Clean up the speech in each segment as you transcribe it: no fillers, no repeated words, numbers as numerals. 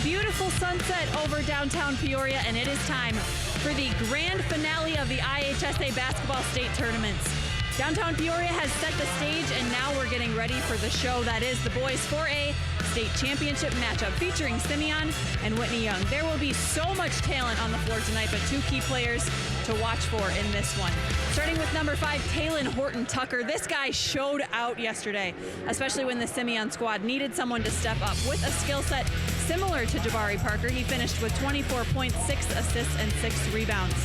beautiful sunset over downtown Peoria, and it is time for the grand finale of the IHSA basketball state tournaments. Downtown Peoria has set the stage, and now we're getting ready for the show that is the boys 4A state championship matchup featuring Simeon and Whitney Young. There will be so much talent on the floor tonight, but two key players to watch for in this one. Starting with number 5, Talon Horton-Tucker. This guy showed out yesterday, especially when the Simeon squad needed someone to step up. With a skill set similar to Jabari Parker, he finished with 24 points, 6 assists, and 6 rebounds.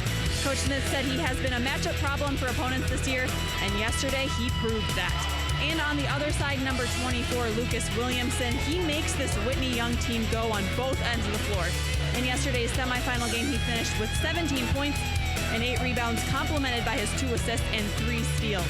Coach Smith said he has been a matchup problem for opponents this year, and yesterday he proved that. And on the other side, number 24, Lucas Williamson. He makes this Whitney Young team go on both ends of the floor. In yesterday's semifinal game, he finished with 17 points and 8 rebounds, complemented by his 2 assists and 3 steals.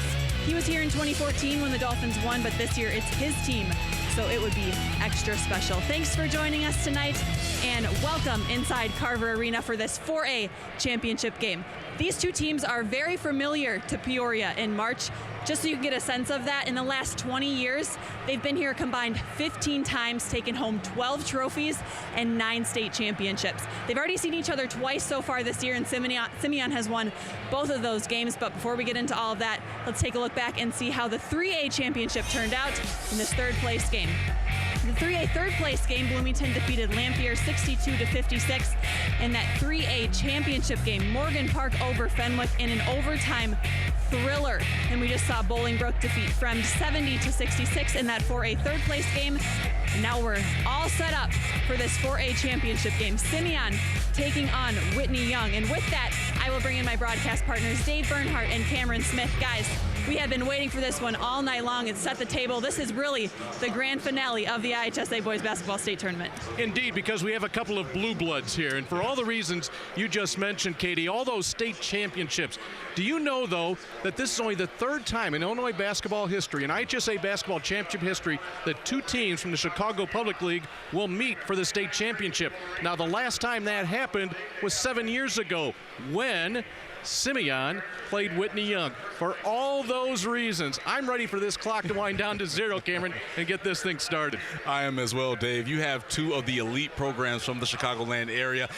He was here in 2014 when the Dolphins won, but this year it's his team, so it would be extra special. Thanks for joining us tonight, and welcome inside Carver Arena for this 4A championship game. These two teams are very familiar to Peoria in March. Just so you can get a sense of that, in the last 20 years, they've been here combined 15 times, taken home 12 trophies and 9 state championships. They've already seen each other twice so far this year, and Simeon has won both of those games. But before we get into all of that, let's take a look back and see how the 3A championship turned out in this third place game. The 3A third place game, Bloomington defeated Lampier 62-56. In that 3A championship game, Morgan Park over Fenwick in an overtime thriller. And we just saw Bolingbrook defeat Fremd 70-66 in that 4A third place game. And now we're all set up for this 4A championship game. Simeon taking on Whitney Young. And with that, I will bring in my broadcast partners, Dave Bernhardt and Cameron Smith. Guys, we have been waiting for this one all night long. It's set the table. This is really the grand finale of the IHSA Boys Basketball State Tournament. Indeed, because we have a couple of blue bloods here. And for all the reasons you just mentioned, Katie, all those state championships. Do you know, though, that this is only the third time in Illinois basketball history, in IHSA basketball championship history, that two teams from the Chicago Public League will meet for the state championship? Now, the last time that happened was 7 years ago when Simeon played Whitney Young. For all those reasons, I'm ready for this clock to wind down to 0, Cameron, and get this thing started. I am as well, Dave. You have two of the elite programs from the Chicagoland area.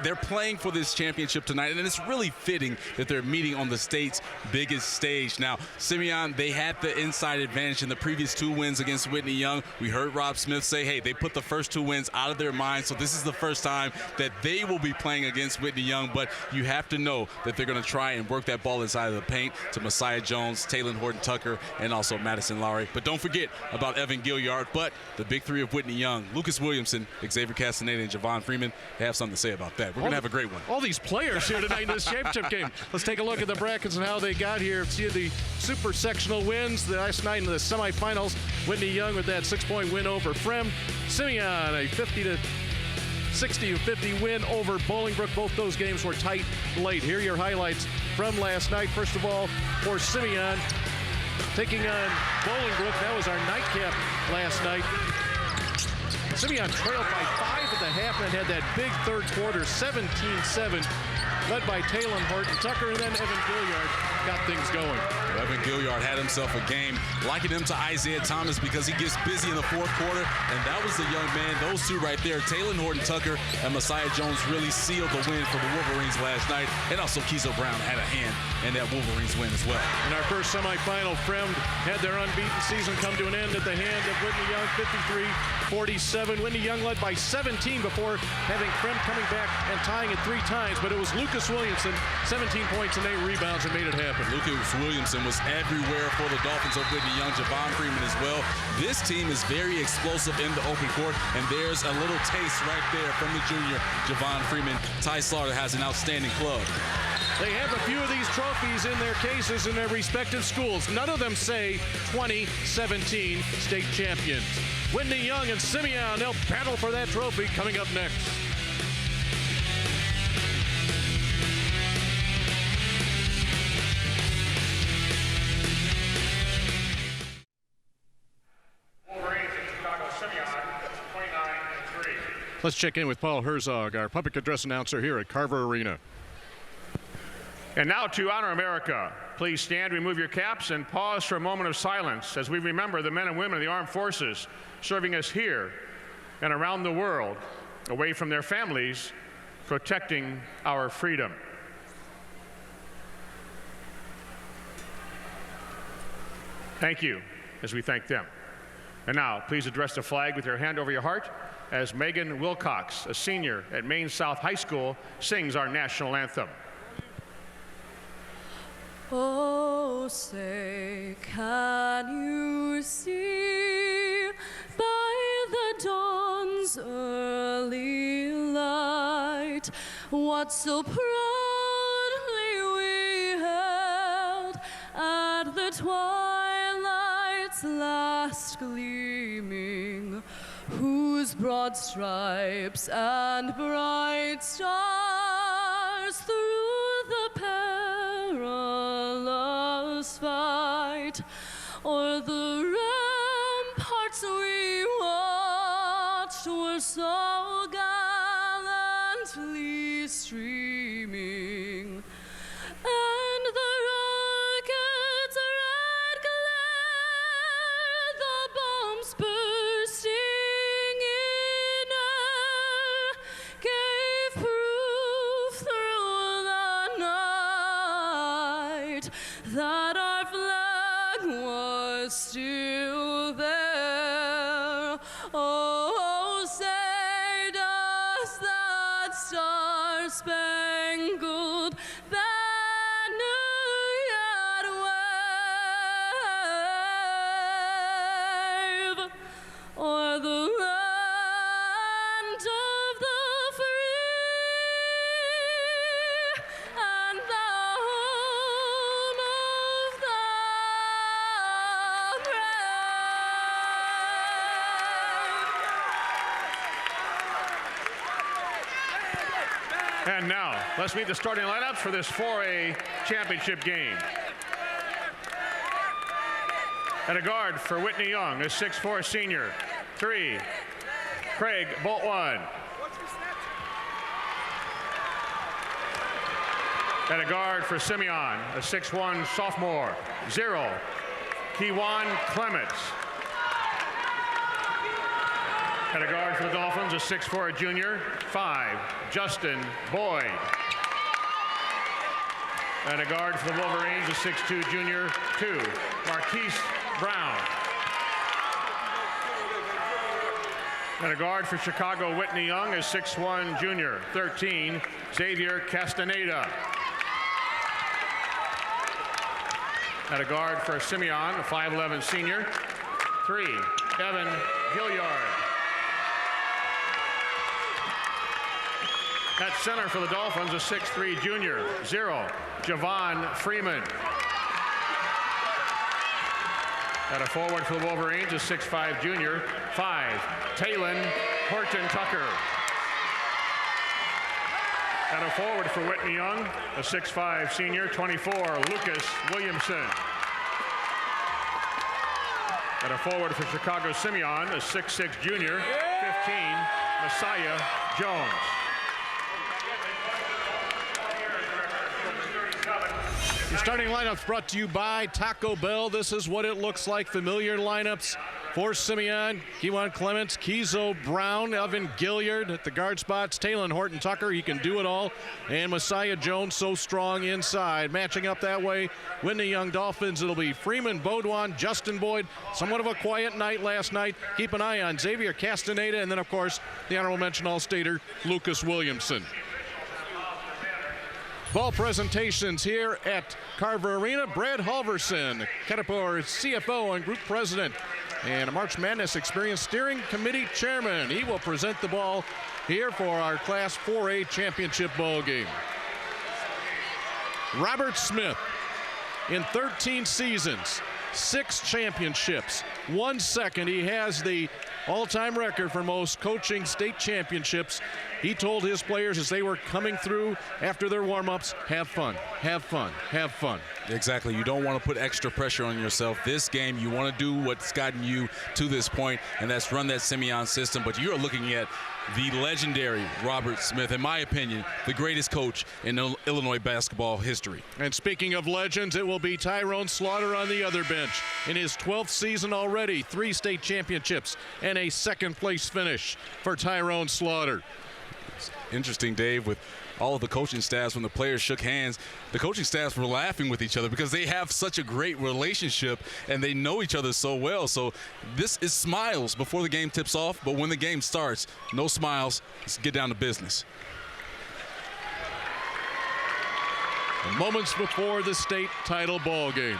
They're playing for this championship tonight, and it's really fitting that they're meeting on the state's biggest stage. Now, Simeon, they had the inside advantage in the previous 2 wins against Whitney Young. We heard Rob Smith say, hey, they put the first 2 wins out of their minds, so this is the first time that they will be playing against Whitney Young, but you have to know that they're going to try and work that ball inside of the paint to Messiah Jones, Talon Horton-Tucker, and also Madison Lowry. But don't forget about Evan Gilliard. But the big 3 of Whitney Young, Lucas Williamson, Xavier Castaneda, and Javon Freeman, they have something to say about that. We're going to have a great one. All these players here tonight in this championship game. Let's take a look at the brackets and how they got here. See the super sectional wins the last night in the semifinals. Whitney Young with that 6-point win over Fremd. Simeon, a 60-50 win over Bolingbrook. Both those games were tight late. Here are your highlights from last night. First of all, for Simeon, taking on Bolingbrook. That was our nightcap last night. Simeon trailed by 5 at the half and had that big third quarter, 17-7, led by Talon Horton-Tucker, and then Evan Gilliard got things going. Evan Gilliard had himself a game, liking him to Isaiah Thomas because he gets busy in the fourth quarter, and that was the young man. Those two right there, Talon Horton-Tucker and Messiah Jones, really sealed the win for the Wolverines last night, and also Kizo Brown had a hand in that Wolverines win as well. In our first semifinal, Fremd had their unbeaten season come to an end at the hand of Whitney Young, 53-47. Whitney Young led by 17 before having Fremd coming back and tying it 3 times, but it was Lucas Williamson, 17 points and 8 rebounds, that made it happen. Lucas Williamson was everywhere for the Dolphins of Whitney Young, Javon Freeman as well. This team is very explosive in the open court, and there's a little taste right there from the junior, Javon Freeman. Ty Slaughter has an outstanding club. They have a few of these trophies in their cases in their respective schools. None of them say 2017 state champions. Whitney Young and Simeon, they'll battle for that trophy coming up next. Let's check in with Paul Herzog, our public address announcer here at Carver Arena. And now to honor America. Please stand, remove your caps, and pause for a moment of silence as we remember the men and women of the armed forces serving us here and around the world away from their families, protecting our freedom. Thank you as we thank them. And now, please address the flag with your hand over your heart as Megan Wilcox, a senior at Maine South High School, sings our national anthem. Oh, say, can you see by the dawn's early light what so proudly we held at the twilight's last gleaming, whose broad stripes and bright stars through the perilous fight o'er the ramparts we watched were so gallantly streaming, and the rocket's red glare, the bombs bursting in air, gave proof through the night that our flag was still there. Oh, say does that star-spangled banner yet wave o'er the land of the free and the home of the brave. And now, let's meet the starting lineups for this 4A championship game. At a guard for Whitney Young, a 6'4" senior. 3, Craig Boltwan. At a guard for Simeon, a 6'1" sophomore. 0, Kewan Clements. At a guard for the Dolphins, a 6'4" junior. 5, Justin Boyd. And a guard for the Wolverines, a 6'2" junior. 2, Marquise Brown. And a guard for Chicago, Whitney Young, a 6'1" junior. 13, Xavier Castaneda. At a guard for Simeon, a 5'11" senior. 3, Evan Gilliard. At center for the Dolphins, a 6'3" junior. 0, Javon Freeman. At a forward for the Wolverines, a 6'5" junior. 5, Talon Horton Tucker. At a forward for Whitney Young, a 6'5" senior. 24, Lucas Williamson. At a forward for Chicago Simeon, a 6'6" junior. 15, Messiah Jones. Your starting lineups brought to you by Taco Bell. This is what it looks like. Familiar lineups for Simeon, Kewan Clements, Kizo Brown, Evan Gilliard at the guard spots, Talon Horton Tucker, he can do it all, and Messiah Jones, so strong inside. Matching up that way, Whitney Young Dolphins, it'll be Freeman, Baudouin, Justin Boyd. Somewhat of a quiet night last night. Keep an eye on Xavier Castaneda, and then, of course, the honorable mention All-Stater, Lucas Williamson. Ball presentations here at Carver Arena. Brad Halverson, Caterpillar CFO and Group President, and a March Madness Experience Steering Committee Chairman. He will present the ball here for our Class 4A Championship Ball game. Robert Smith, in 13 seasons, 6 championships, 1 second. He has the all-time record for most coaching state championships. He told his players as they were coming through after their warm-ups, have fun, have fun, have fun. Exactly. You don't want to put extra pressure on yourself. This game, you want to do what's gotten you to this point, and that's run that Simeon system. But you're looking at the legendary Robert Smith, in my opinion, the greatest coach in Illinois basketball history. And speaking of legends, it will be Tyrone Slaughter on the other bench. In his 12th season already, 3 state championships and a second-place finish for Tyrone Slaughter. It's interesting, Dave, with all of the coaching staffs, when the players shook hands, the coaching staffs were laughing with each other because they have such a great relationship and they know each other so well. So this is smiles before the game tips off, but when the game starts, no smiles. Let's get down to business. Moments before the state title ball game.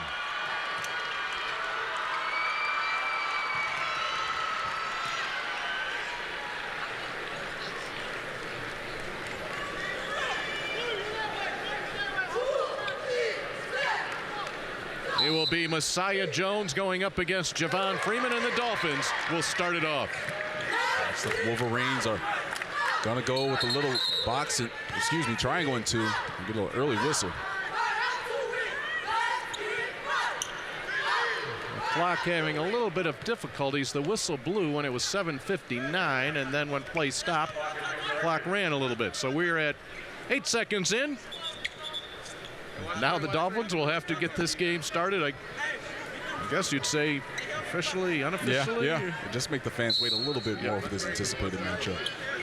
It will be Messiah Jones going up against Javon Freeman, and the Dolphins will start it off. So the Wolverines are going to go with a little triangle and 2, and get a little early whistle. The clock having a little bit of difficulties. The whistle blew when it was 7:59, and then when play stopped, the clock ran a little bit. So we're at 8 seconds in. Now the Dolphins will have to get this game started. I guess you'd say officially, unofficially. Yeah. Just make the fans wait a little bit more for this anticipated matchup.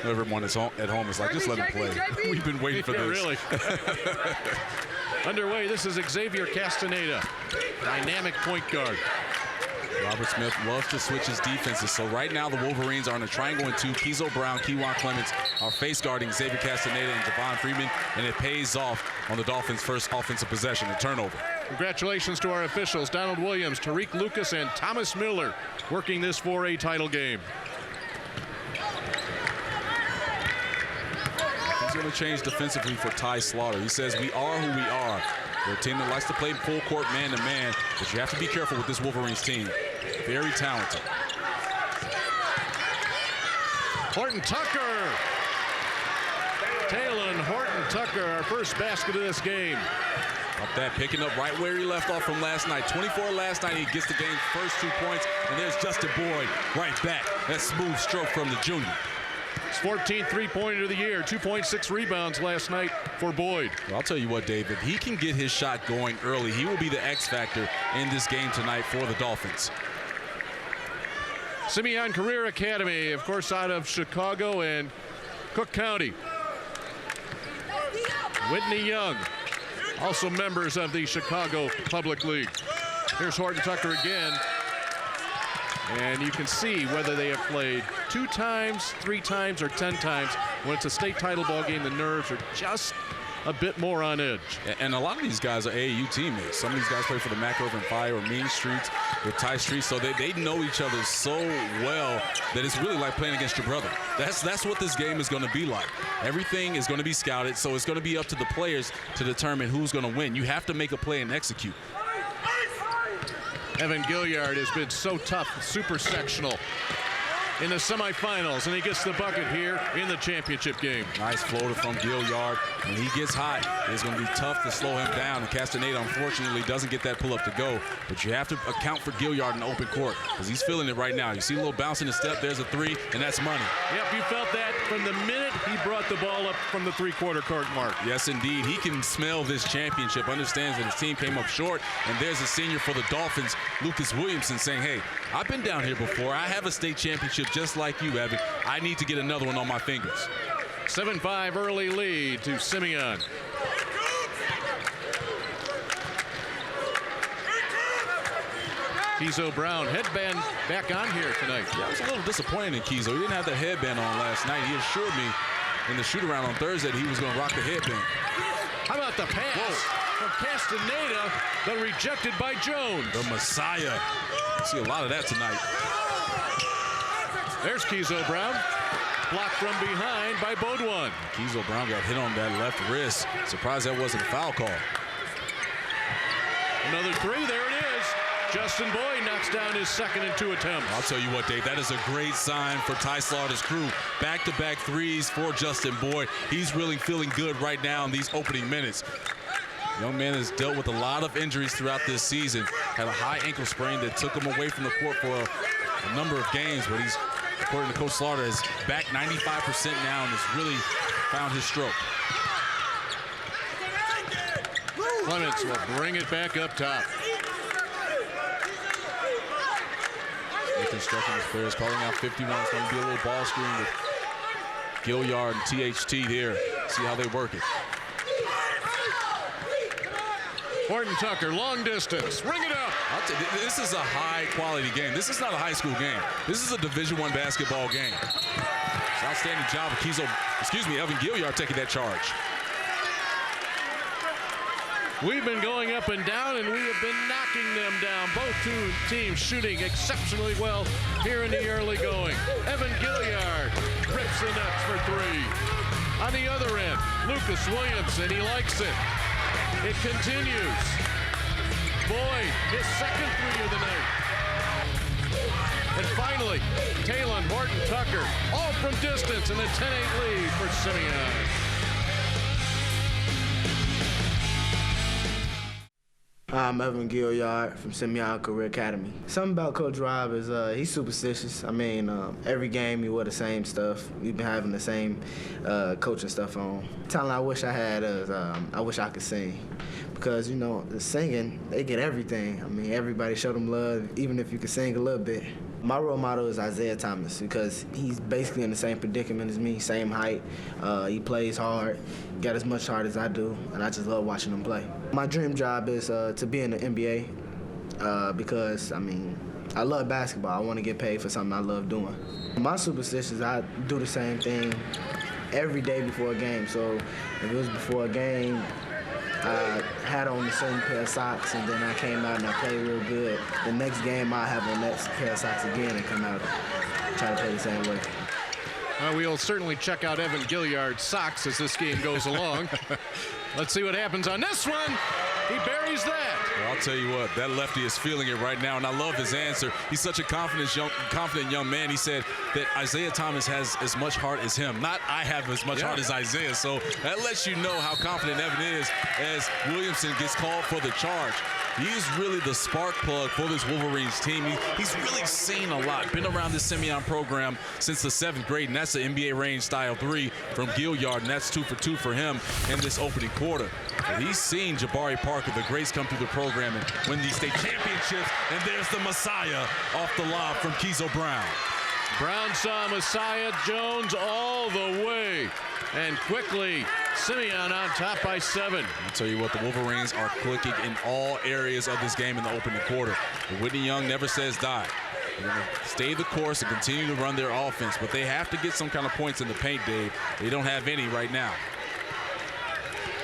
Everyone at home is like, just let them play. We've been waiting for this. Really. Underway, this is Xavier Castaneda, dynamic point guard. Robert Smith loves to switch his defenses. So right now the Wolverines are in a triangle and 2. Kizo Brown, Kewan Clements are face guarding Xavier Castaneda and Javon Freeman, and it pays off on the Dolphins' first offensive possession, a turnover. Congratulations to our officials, Donald Williams, Tariq Lucas, and Thomas Miller, working this 4A title game. He's going to change defensively for Ty Slaughter. He says, we are who we are. We're a team that likes to play full court man-to-man, but you have to be careful with this Wolverines team. Very talented. Horton Tucker. Talon Horton Tucker, our first basket of this game. Up that, picking up right where he left off from last night. 24 last night, he gets the game's first 2 points, and there's Justin Boyd right back. That smooth stroke from the junior. His 14th three-pointer of the year, 2.6 rebounds last night for Boyd. Well, I'll tell you what, Dave, if he can get his shot going early, he will be the X factor in this game tonight for the Dolphins. Simeon Career Academy, of course, out of Chicago and Cook County. Whitney Young, also members of the Chicago Public League. Here's Horton Tucker again. And you can see whether they have played 2 times, 3 times, or 10 times. When it's a state title ball game, the nerves are just a bit more on edge. And a lot of these guys are AAU teammates. Some of these guys play for the Mac Urban Fire or Mean Streets with Ty Street, so they know each other so well that it's really like playing against your brother. That's what this game is going to be like. Everything is going to be scouted, so it's going to be up to the players to determine who's going to win. You have to make a play and execute. Evan Gilliard has been so tough, super sectional in the semifinals, and he gets the bucket here in the championship game. Nice floater from Gilliard. When he gets hot, it's going to be tough to slow him down, and Castaneda, unfortunately, doesn't get that pull-up to go. But you have to account for Gilliard in the open court because he's feeling it right now. You see a little bounce in the step, there's a 3, and that's money. Yep, you felt that from the minute he brought the ball up from the 3/4 court mark. Yes, indeed. He can smell this championship, understands that his team came up short, and there's a senior for the Dolphins, Lucas Williamson, saying, hey, I've been down here before. I have a state championship just like you, Evan. I need to get another one on my fingers. 7-5 early lead to Simeon. Kizo Brown, headband back on here tonight. Yeah, I was a little disappointed in Kizo. He didn't have the headband on last night. He assured me in the shoot-around on Thursday that he was going to rock the headband. How about the pass from Castaneda, but rejected by Jones? The Messiah. I see a lot of that tonight. There's Kizo Brown. Blocked from behind by Baudouin. Kizo Brown got hit on that left wrist. Surprised that wasn't a foul call. Another 3, there it is. Justin Boyd knocks down his second and 2 attempts. I'll tell you what, Dave, that is a great sign for Ty Slaughter's crew. Back-to-back threes for Justin Boyd. He's really feeling good right now in these opening minutes. Young man has dealt with a lot of injuries throughout this season. Had a high ankle sprain that took him away from the court for a number of games, but he's, according to Coach Slaughter, is back 95% now and has really found his stroke. Clements will bring it back up top. Instructing his players, calling out 51. It's going to be a little ball screen with Gilliard and THT there. See how they work it. Horton Tucker, long distance, ring it up. This is a high-quality game. This is not a high school game. This is a Division I basketball game. It's an outstanding job of Evan Gilliard taking that charge. We've been going up and down, and we have been knocking them down. Both two teams shooting exceptionally well here in the early going. Evan Gilliard rips the nets for three. On the other end, Lucas Williamson, he likes it. It continues. Boyd, his second three of the night. And finally, Talon Horton Tucker, all from distance, and a 10-8 lead for Simeon. I'm Evan Gilliard from Simeon Career Academy. Something about Coach Rob is he's superstitious. I mean, every game he wear the same stuff. We've been having the same coaching stuff on. Talent I wish I had is I wish I could sing. Because, you know, the singing, they get everything. I mean, everybody show them love, even if you can sing a little bit. My role model is Isaiah Thomas because he's basically in the same predicament as me, same height. He plays hard, got as much heart as I do, and I just love watching him play. My dream job is to be in the NBA because, I mean, I love basketball. I want to get paid for something I love doing. My superstitions, I do the same thing every day before a game. So if it was before a game, I had on the same pair of socks, and then I came out and I played real good. The next game, I have on that pair of socks again and come out and try to play the same way. We'll certainly check out Evan Gilliard's socks as this game goes along. Let's see what happens on this one. He buries that. Well, I'll tell you what, that lefty is feeling it right now, and I love his answer. He's such a confident young man. He said that Isaiah Thomas has as much heart as him. Not I have as much heart as Isaiah. So that lets you know how confident Evan is as Williamson gets called for the charge. He's really the spark plug for this Wolverines team. He's really seen a lot, been around this Simeon program since the 7th grade, and that's the NBA range style 3 from Gilliard, and that's 2 for 2 for him in this opening quarter. And he's seen Jabari Parker, the greats, come through the program and win these state championships, and there's the Messiah off the lob from Keezo Brown. Brown saw Messiah Jones all the way, and quickly Simeon on top by 7. I'll tell you what, the Wolverines are clicking in all areas of this game in the opening quarter. But Whitney Young never says die. They're going to stay the course and continue to run their offense, but they have to get some kind of points in the paint, Dave. They don't have any right now.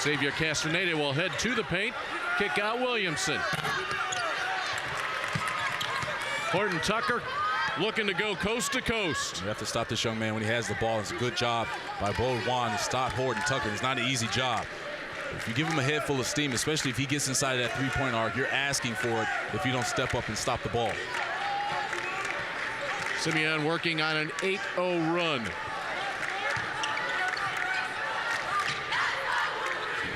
Xavier Castaneda will head to the paint, kick out Williamson. Horton Tucker looking to go coast to coast. You have to stop this young man when he has the ball. It's a good job by Bo Wan to stop Horton Tucker. It's not an easy job. If you give him a head full of steam, especially if he gets inside of that three-point arc, you're asking for it if you don't step up and stop the ball. Simeon working on an 8-0 run.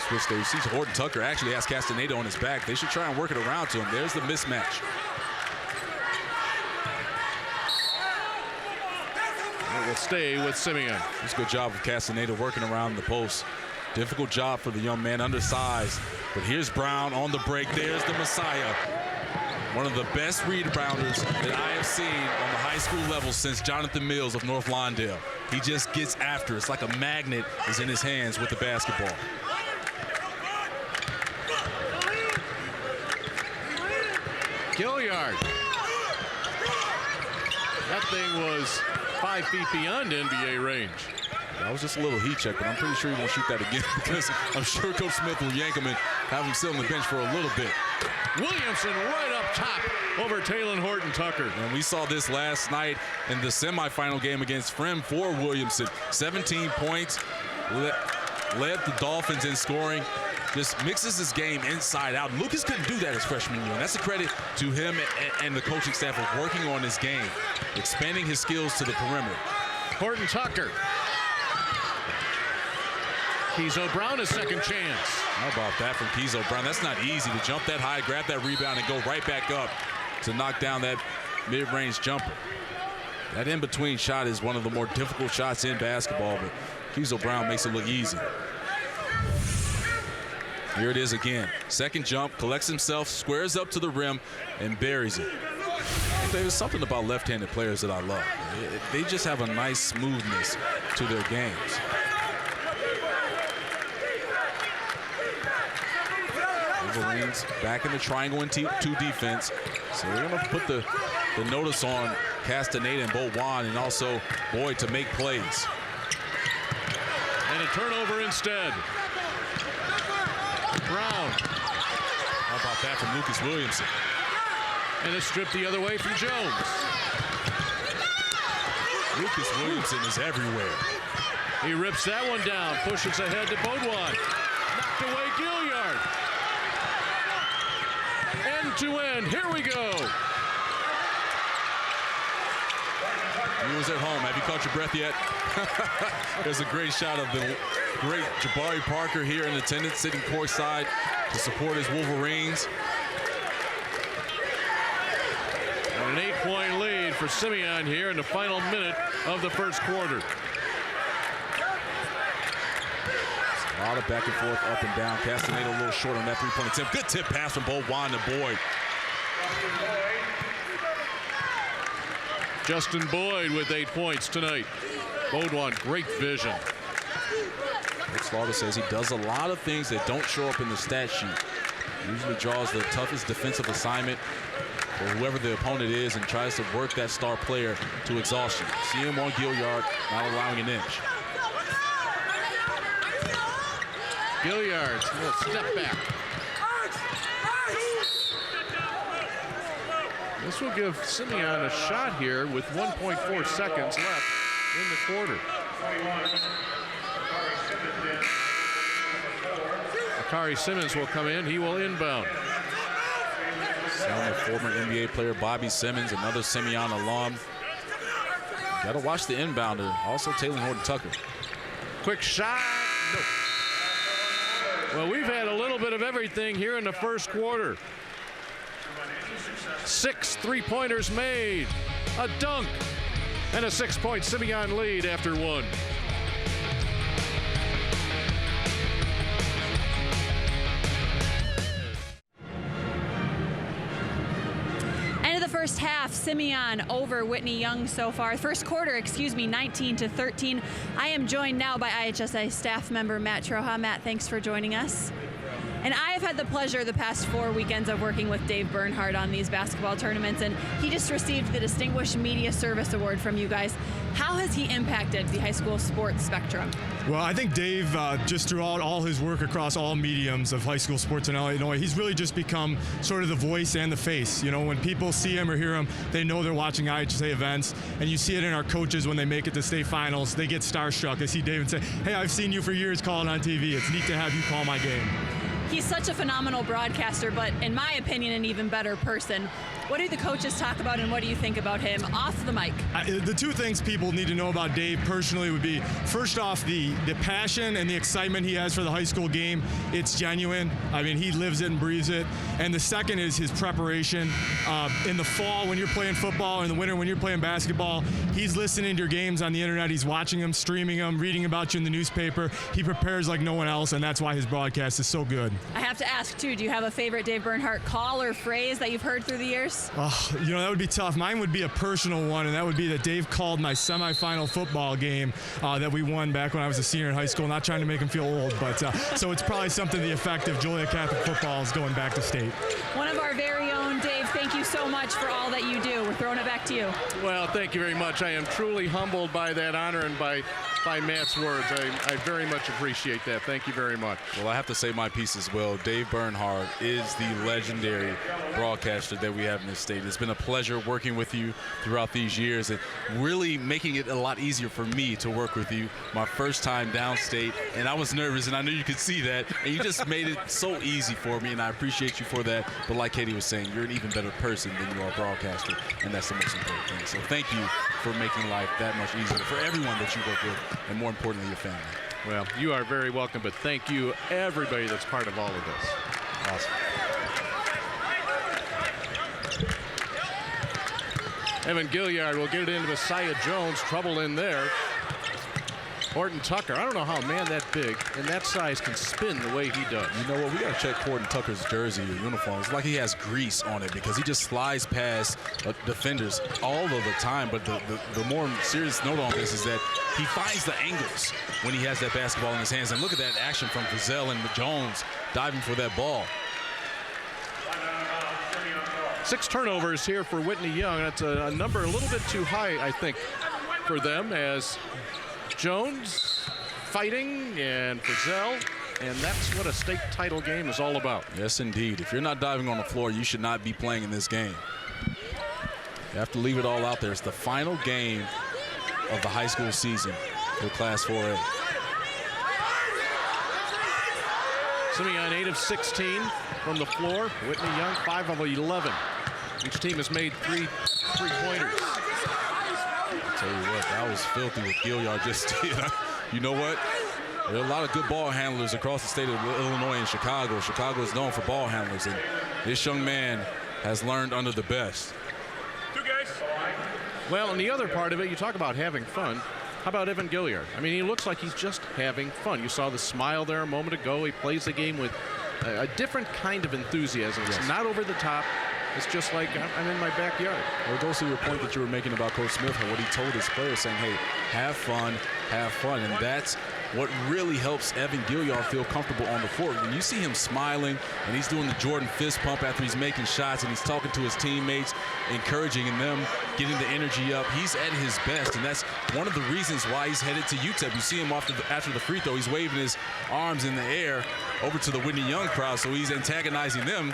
Switch there. You see Horton Tucker actually has Castaneda on his back. They should try and work it around to him. There's the mismatch. It will stay with Simeon. It's a good job of Castaneda working around the post. Difficult job for the young man, undersized. But here's Brown on the break. There's the Messiah. One of the best rebounders that I have seen on the high school level since Jonathan Mills of North Lawndale. He just gets after. It's like a magnet is in his hands with the basketball. Gilliard. That thing was 5 feet beyond NBA range. That was just a little heat check, but I'm pretty sure he won't shoot that again because I'm sure Coach Smith will yank him and have him sit on the bench for a little bit. Williamson right up top over Talon Horton Tucker. And we saw this last night in the semifinal game against Frem for Williamson. 17 points, led the Dolphins in scoring. Just mixes his game inside out. Lucas couldn't do that his freshman year. And that's a credit to him and the coaching staff of working on his game, expanding his skills to the perimeter. Horton Tucker. Keezo Brown a second chance. How about that from Kizo Brown? That's not easy to jump that high, grab that rebound, and go right back up to knock down that mid-range jumper. That in-between shot is one of the more difficult shots in basketball, but Kizo Brown makes it look easy. Here it is again. Second jump, collects himself, squares up to the rim, and buries it. There's something about left-handed players that I love. They just have a nice smoothness to their games. Wolverines back in the triangle and 2 defense. So they're going to put the notice on Castaneda and Beaujuan and also Boyd to make plays. And a turnover instead. Brown. How about that from Lucas Williamson? And a strip the other way from Jones. Lucas Williamson is everywhere. He rips that one down, pushes ahead to Beaujuan. Knocked away Gilliard. End to end, here we go. He was at home. Have you caught your breath yet? There's a great shot of the great Jabari Parker here in attendance, sitting courtside to support his Wolverines. And an 8-point lead for Simeon here in the final minute of the first quarter. A lot of back and forth, up and down. Castaneda a little short on that three-point attempt. Good tip pass from Beaujuan to Boyd. Justin Boyd with 8 points tonight. Beaujuan, great vision. Coach Slaughter says he does a lot of things that don't show up in the stat sheet. Usually draws the toughest defensive assignment for whoever the opponent is and tries to work that star player to exhaustion. See him on Gilliard, not allowing an inch. Gilliard, a little step back. This will give Simeon a shot here with 1.4 seconds left in the quarter. Akari Simmons will come in. He will inbound. The former NBA player Bobby Simmons, another Simeon alum. Got to watch the inbounder. Also Taylor Horton-Tucker. Quick shot. No. Well, we've had a little bit of everything here in the first quarter. 6 3-pointers made, a dunk, and a 6-point Simeon lead after 1. End of the first half, Simeon over Whitney Young so far. First quarter, 19-13. I am joined now by IHSA staff member Matt Troja. Matt, thanks for joining us. And I have had the pleasure the past 4 weekends of working with Dave Bernhardt on these basketball tournaments, and he just received the Distinguished Media Service Award from you guys. How has he impacted the high school sports spectrum? Well, I think Dave, just throughout all his work across all mediums of high school sports in Illinois, he's really just become sort of the voice and the face. You know, when people see him or hear him, they know they're watching IHSA events, and you see it in our coaches when they make it to state finals. They get starstruck. They see Dave and say, hey, I've seen you for years calling on TV. It's neat to have you call my game. He's such a phenomenal broadcaster, but in my opinion, an even better person. What do the coaches talk about, and what do you think about him off the mic? The 2 things people need to know about Dave personally would be, first off, the passion and the excitement he has for the high school game. It's genuine. I mean, he lives it and breathes it. And the second is his preparation. In the fall when you're playing football, in the winter when you're playing basketball, he's listening to your games on the internet. He's watching them, streaming them, reading about you in the newspaper. He prepares like no one else, and that's why his broadcast is so good. I have to ask, too, do you have a favorite Dave Bernhardt call or phrase that you've heard through the years? You know, that would be tough. Mine would be a personal one, and that would be that Dave called my semifinal football game that we won back when I was a senior in high school. Not trying to make him feel old, but so it's probably something to the effect of Joliet Catholic football is going back to state. One of our very own, Dave, thank you so much for all that you do. We're throwing it back to you. Well, thank you very much. I am truly humbled by that honor and by Matt's words. I very much appreciate that. Thank you very much. Well, I have to say my piece as well. Dave Bernhardt is the legendary broadcaster that we have in this state. It's been a pleasure working with you throughout these years and really making it a lot easier for me to work with you. My first time downstate, and I was nervous, and I knew you could see that, and you just made it so easy for me, and I appreciate you for that. But like Katie was saying, you're an even better person than you are a broadcaster, and that's the most important thing. So thank you for making life that much easier for everyone that you work with, and more importantly, your family. Well, you are very welcome, but thank you, everybody that's part of all of this. Awesome. Evan Gilliard will get it into Messiah Jones. Trouble in there. Horton Tucker, I don't know how a man that big and that size can spin the way he does. You know what? We got to check Horton Tucker's jersey or uniform. It's like he has grease on it because he just slides past defenders all of the time. But the more serious note on this is that he finds the angles when he has that basketball in his hands. And look at that action from Frizzell and Jones diving for that ball. 6 turnovers here for Whitney Young. That's a number a little bit too high, I think, for them, as Jones fighting and Frizzell, and that's what a state title game is all about. Yes, indeed. If you're not diving on the floor, you should not be playing in this game. You have to leave it all out there. It's the final game of the high school season for Class 4A. Simeon 8 of 16 from the floor. Whitney Young 5 of 11. Each team has made 3 3-pointers. Tell you what, that was filthy what Gilliard just did. You know what? There are a lot of good ball handlers across the state of Illinois and Chicago. Chicago is known for ball handlers, and this young man has learned under the best. Well, and the other part of it, you talk about having fun. How about Evan Gilliard? I mean, he looks like he's just having fun. You saw the smile there a moment ago. He plays the game with a different kind of enthusiasm. It's not over the top. It's just like, I'm in my backyard. Well, it goes to your point that you were making about Coach Smith and what he told his players, saying, hey, have fun. And that's what really helps Evan Gilliard feel comfortable on the court. When you see him smiling and he's doing the Jordan fist pump after he's making shots and he's talking to his teammates, encouraging them, getting the energy up, he's at his best. And that's one of the reasons why he's headed to UTEP. You see him after the free throw, he's waving his arms in the air over to the Whitney Young crowd, so he's antagonizing them.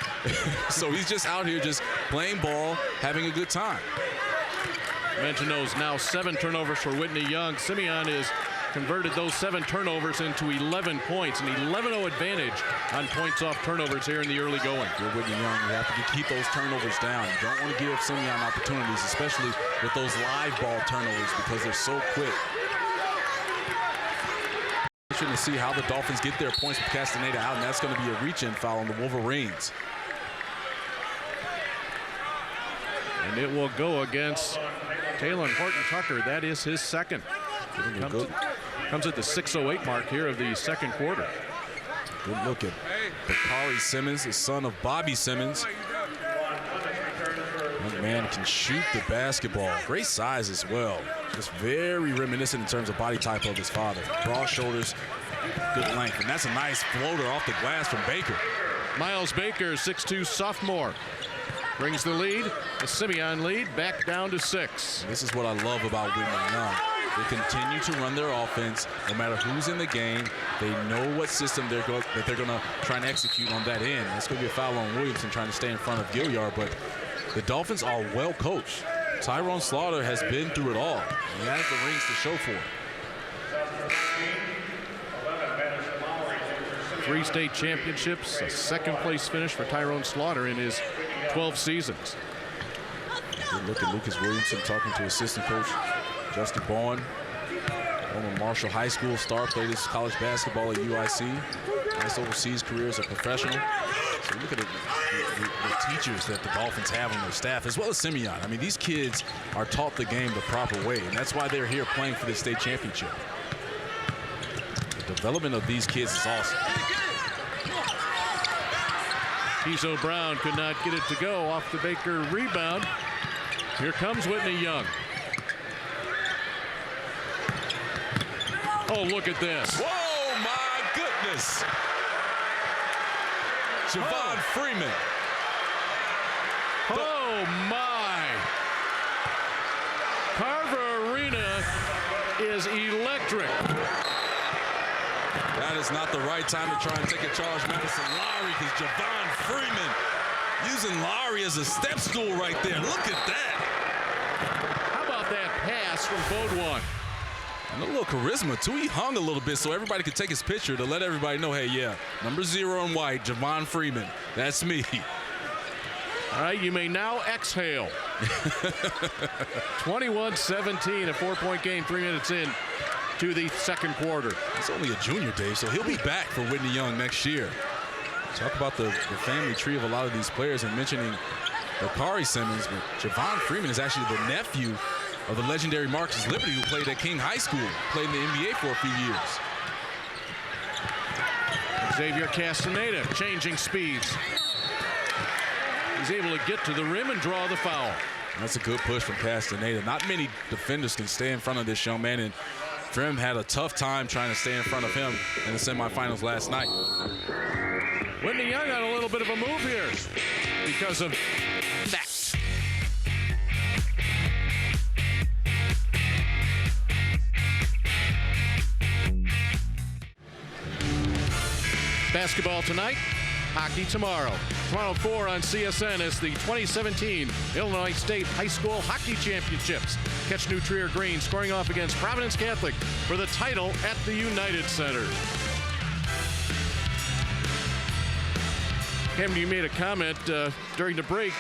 So he's just out here just playing ball, having a good time. Mention those now 7 turnovers for Whitney Young. Simeon has converted those 7 turnovers into 11 points, an 11-0 advantage on points off turnovers here in the early going. You're Whitney Young. You have to keep those turnovers down. You don't want to give Simeon opportunities, especially with those live ball turnovers, because they're so quick. To see how the Dolphins get their points with Castaneda out, and that's going to be a reach-in foul on the Wolverines. And it will go against Taylor Horton Tucker. That is his second. Comes at the 6:08 mark here of the second quarter. Good look at Bakari Simmons, the son of Bobby Simmons. Young man can shoot the basketball. Great size as well. Just very reminiscent in terms of body type of his father. Broad shoulders, good length. And that's a nice floater off the glass from Baker. Miles Baker, 6'2" sophomore, brings the lead, the Simeon lead, back down to 6. This is what I love about Whitney Young. They continue to run their offense no matter who's in the game. They know what system that they're going to try and execute on that end. That's going to be a foul on Williamson trying to stay in front of Gilliard, but the Dolphins are well coached. Tyrone Slaughter has been through it all. He has the rings to show for it. 3 state championships, a second-place finish for Tyrone Slaughter in his 12 seasons. Good look at Lucas Williamson talking to assistant coach Justin Bowen. Former Marshall High School star, played his college basketball at UIC. Nice overseas career as a professional. So look at the teachers that the Dolphins have on their staff, as well as Simeon. I mean, these kids are taught the game the proper way, and that's why they're here playing for the state championship. The development of these kids is awesome. Tizo Brown could not get it to go off the Baker rebound. Here comes Whitney Young. Oh, look at this. Whoa, my goodness. Javon Freeman. Oh, my. Carver Arena is electric. That is not the right time to try and take a charge, Madison Lowry, because Javon Freeman using Lowry as a step stool right there. Look at that. How about that pass from Beaudoin? And a little charisma, too. He hung a little bit so everybody could take his picture to let everybody know, hey, yeah, number 0 in white, Javon Freeman. That's me. All right, you may now exhale. 21-17, a 4-point game, 3 minutes in to the second quarter. He's only a junior, Dave, so he'll be back for Whitney Young next year. Talk about the family tree of a lot of these players, and mentioning Bakari Simmons, but Javon Freeman is actually the nephew of the legendary Marcus Liberty, who played at King High School, played in the NBA for a few years. Xavier Castaneda changing speeds. He's able to get to the rim and draw the foul. That's a good push from Castaneda. Not many defenders can stay in front of this young man, and Trim had a tough time trying to stay in front of him in the semifinals last night. Whitney Young on a little bit of a move here because of that. Basketball tonight, hockey tomorrow. Tomorrow 4 on CSN as the 2017 Illinois State High School Hockey Championships. Catch New Trier Green scoring off against Providence Catholic for the title at the United Center. Cameron, you made a comment during the break.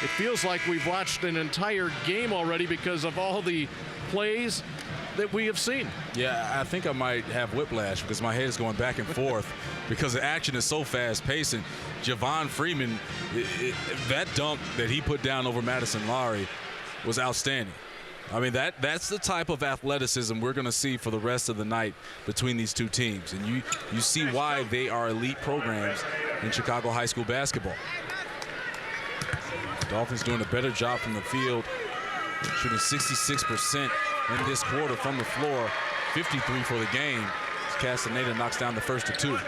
It feels like we've watched an entire game already because of all the plays that we have seen. Yeah, I think I might have whiplash because my head is going back and forth because the action is so fast-paced. And Javon Freeman, that dunk that he put down over Madison Lowry was outstanding. I mean, that's the type of athleticism we're going to see for the rest of the night between these two teams. And you see why they are elite programs in Chicago high school basketball. The Dolphins doing a better job from the field, shooting 66% in this quarter from the floor, 53 for the game. Castaneda knocks down the first of 2.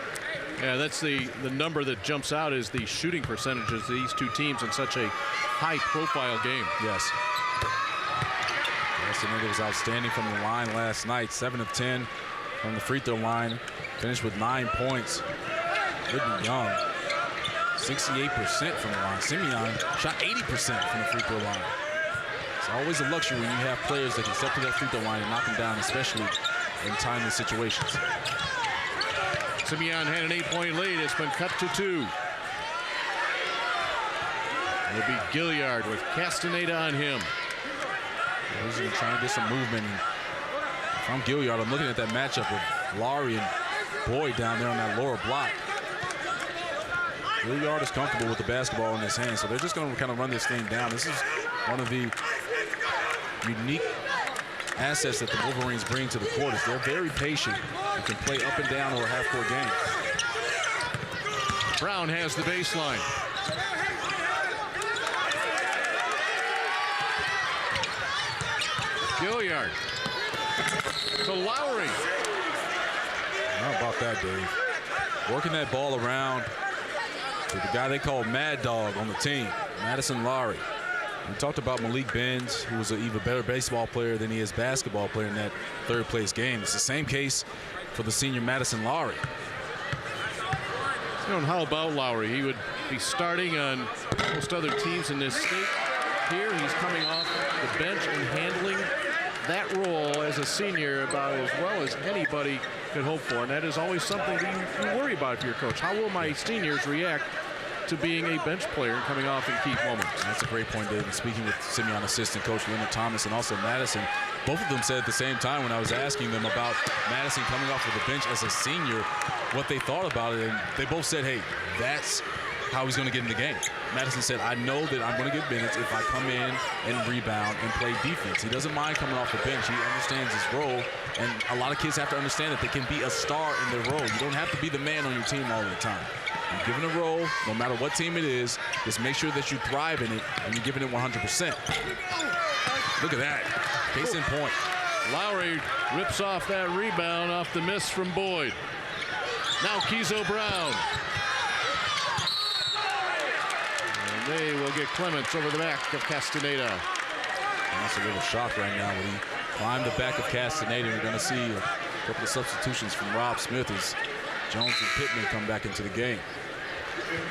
Yeah, that's the number that jumps out is the shooting percentages of these two teams in such a high-profile game. Yes. Castaneda was outstanding from the line last night, 7 of 10 from the free throw line, finished with 9 points. Whitney Young, 68% from the line. Simeon shot 80% from the free throw line. It's always a luxury when you have players that can step to that free throw line and knock them down, especially in timely situations. Simeon had an 8-point lead. It's been cut to 2. It'll be Gilliard with Castaneda on him. He's going to try and get some movement. If I'm Gilliard, I'm looking at that matchup with Lowry and Boyd down there on that lower block. Gilliard is comfortable with the basketball in his hand, so they're just going to kind of run this thing down. This is one of the unique assets that the Wolverines bring to the court. Is they're very patient and can play up and down or half-court games. Brown has the baseline. Gilliard to Lowry. How about that, Dave? Working that ball around to the guy they call Mad Dog on the team, Madison Lowry. We talked about Malik Benz, who was an even better baseball player than he is basketball player in that third-place game. It's the same case for the senior Madison Lowry. You know, how about Lowry? He would be starting on most other teams in this state. Here, he's coming off the bench and handling that role as a senior about as well as anybody could hope for. And that is always something that you worry about for your coach. How will my seniors react to being a bench player and coming off in key moments? That's a great point, David. Speaking with Simeon assistant coach Leonard Thomas and also Madison, both of them said at the same time when I was asking them about Madison coming off of the bench as a senior, what they thought about it, and they both said, hey, that's how he's going to get in the game. Madison said, I know that I'm going to get minutes if I come in and rebound and play defense. He doesn't mind coming off the bench. He understands his role, and a lot of kids have to understand that they can be a star in their role. You don't have to be the man on your team all the time. You're given a role, no matter what team it is, just make sure that you thrive in it and you're giving it 100%. Look at that. Case in point. Lowry rips off that rebound off the miss from Boyd. Now Kizo Brown. And they will get Clements over the back of Castaneda. And that's a little shock right now when he climbed the back of Castaneda. We're going to see a couple of substitutions from Rob Smith as Jones and Pittman come back into the game.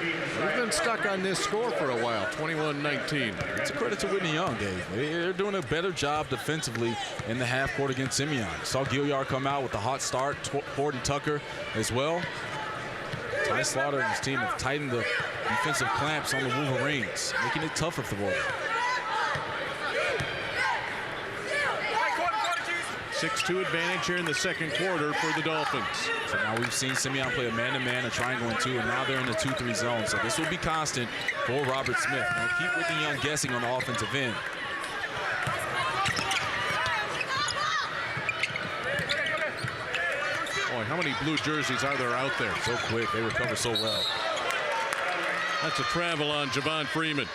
We've been stuck on this score for a while, 21-19. It's a credit to Whitney Young, Dave. They're doing a better job defensively in the half court against Simeon. Saw Gilliard come out with a hot start, Ford and Tucker as well. Ty Slaughter and his team have tightened the defensive clamps on the Wolverines, making it tougher for them. 6-2 advantage here in the second quarter for the Dolphins. So now we've seen Simeon play a man-to-man, a triangle and two, and now they're in the 2-3 zone. So this will be constant for Robert Smith. Now keep Whitney Young guessing on the offensive end. Boy, how many blue jerseys are there out there? So quick, they recover so well. That's a travel on Javon Freeman.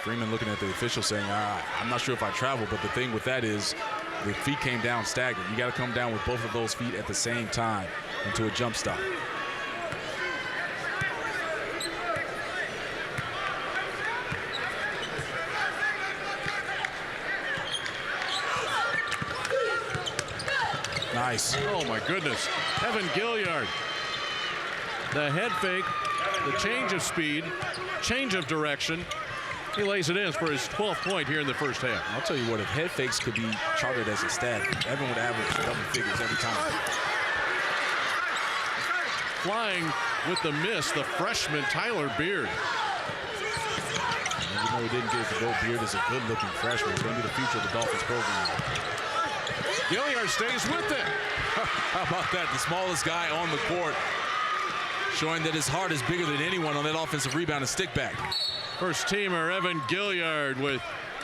Freeman looking at the official saying, I'm not sure if I travel, but the thing with that is the feet came down staggered. You got to come down with both of those feet at the same time into a jump stop. Nice. Oh my goodness. Evan Gilliard. The head fake, the change of speed, change of direction. He lays it in for his 12th point here in the first half. I'll tell you what, if head fakes could be charted as a stat, Evan would average double figures every time. Flying with the miss, the freshman Tyler Beard. And even though he didn't get it to go, Beard is a good-looking freshman. He's going to be the future of the Dolphins program. Gilliard stays with it. How about that? The smallest guy on the court, showing that his heart is bigger than anyone on that offensive rebound and stick back. First teamer Evan Gilliard with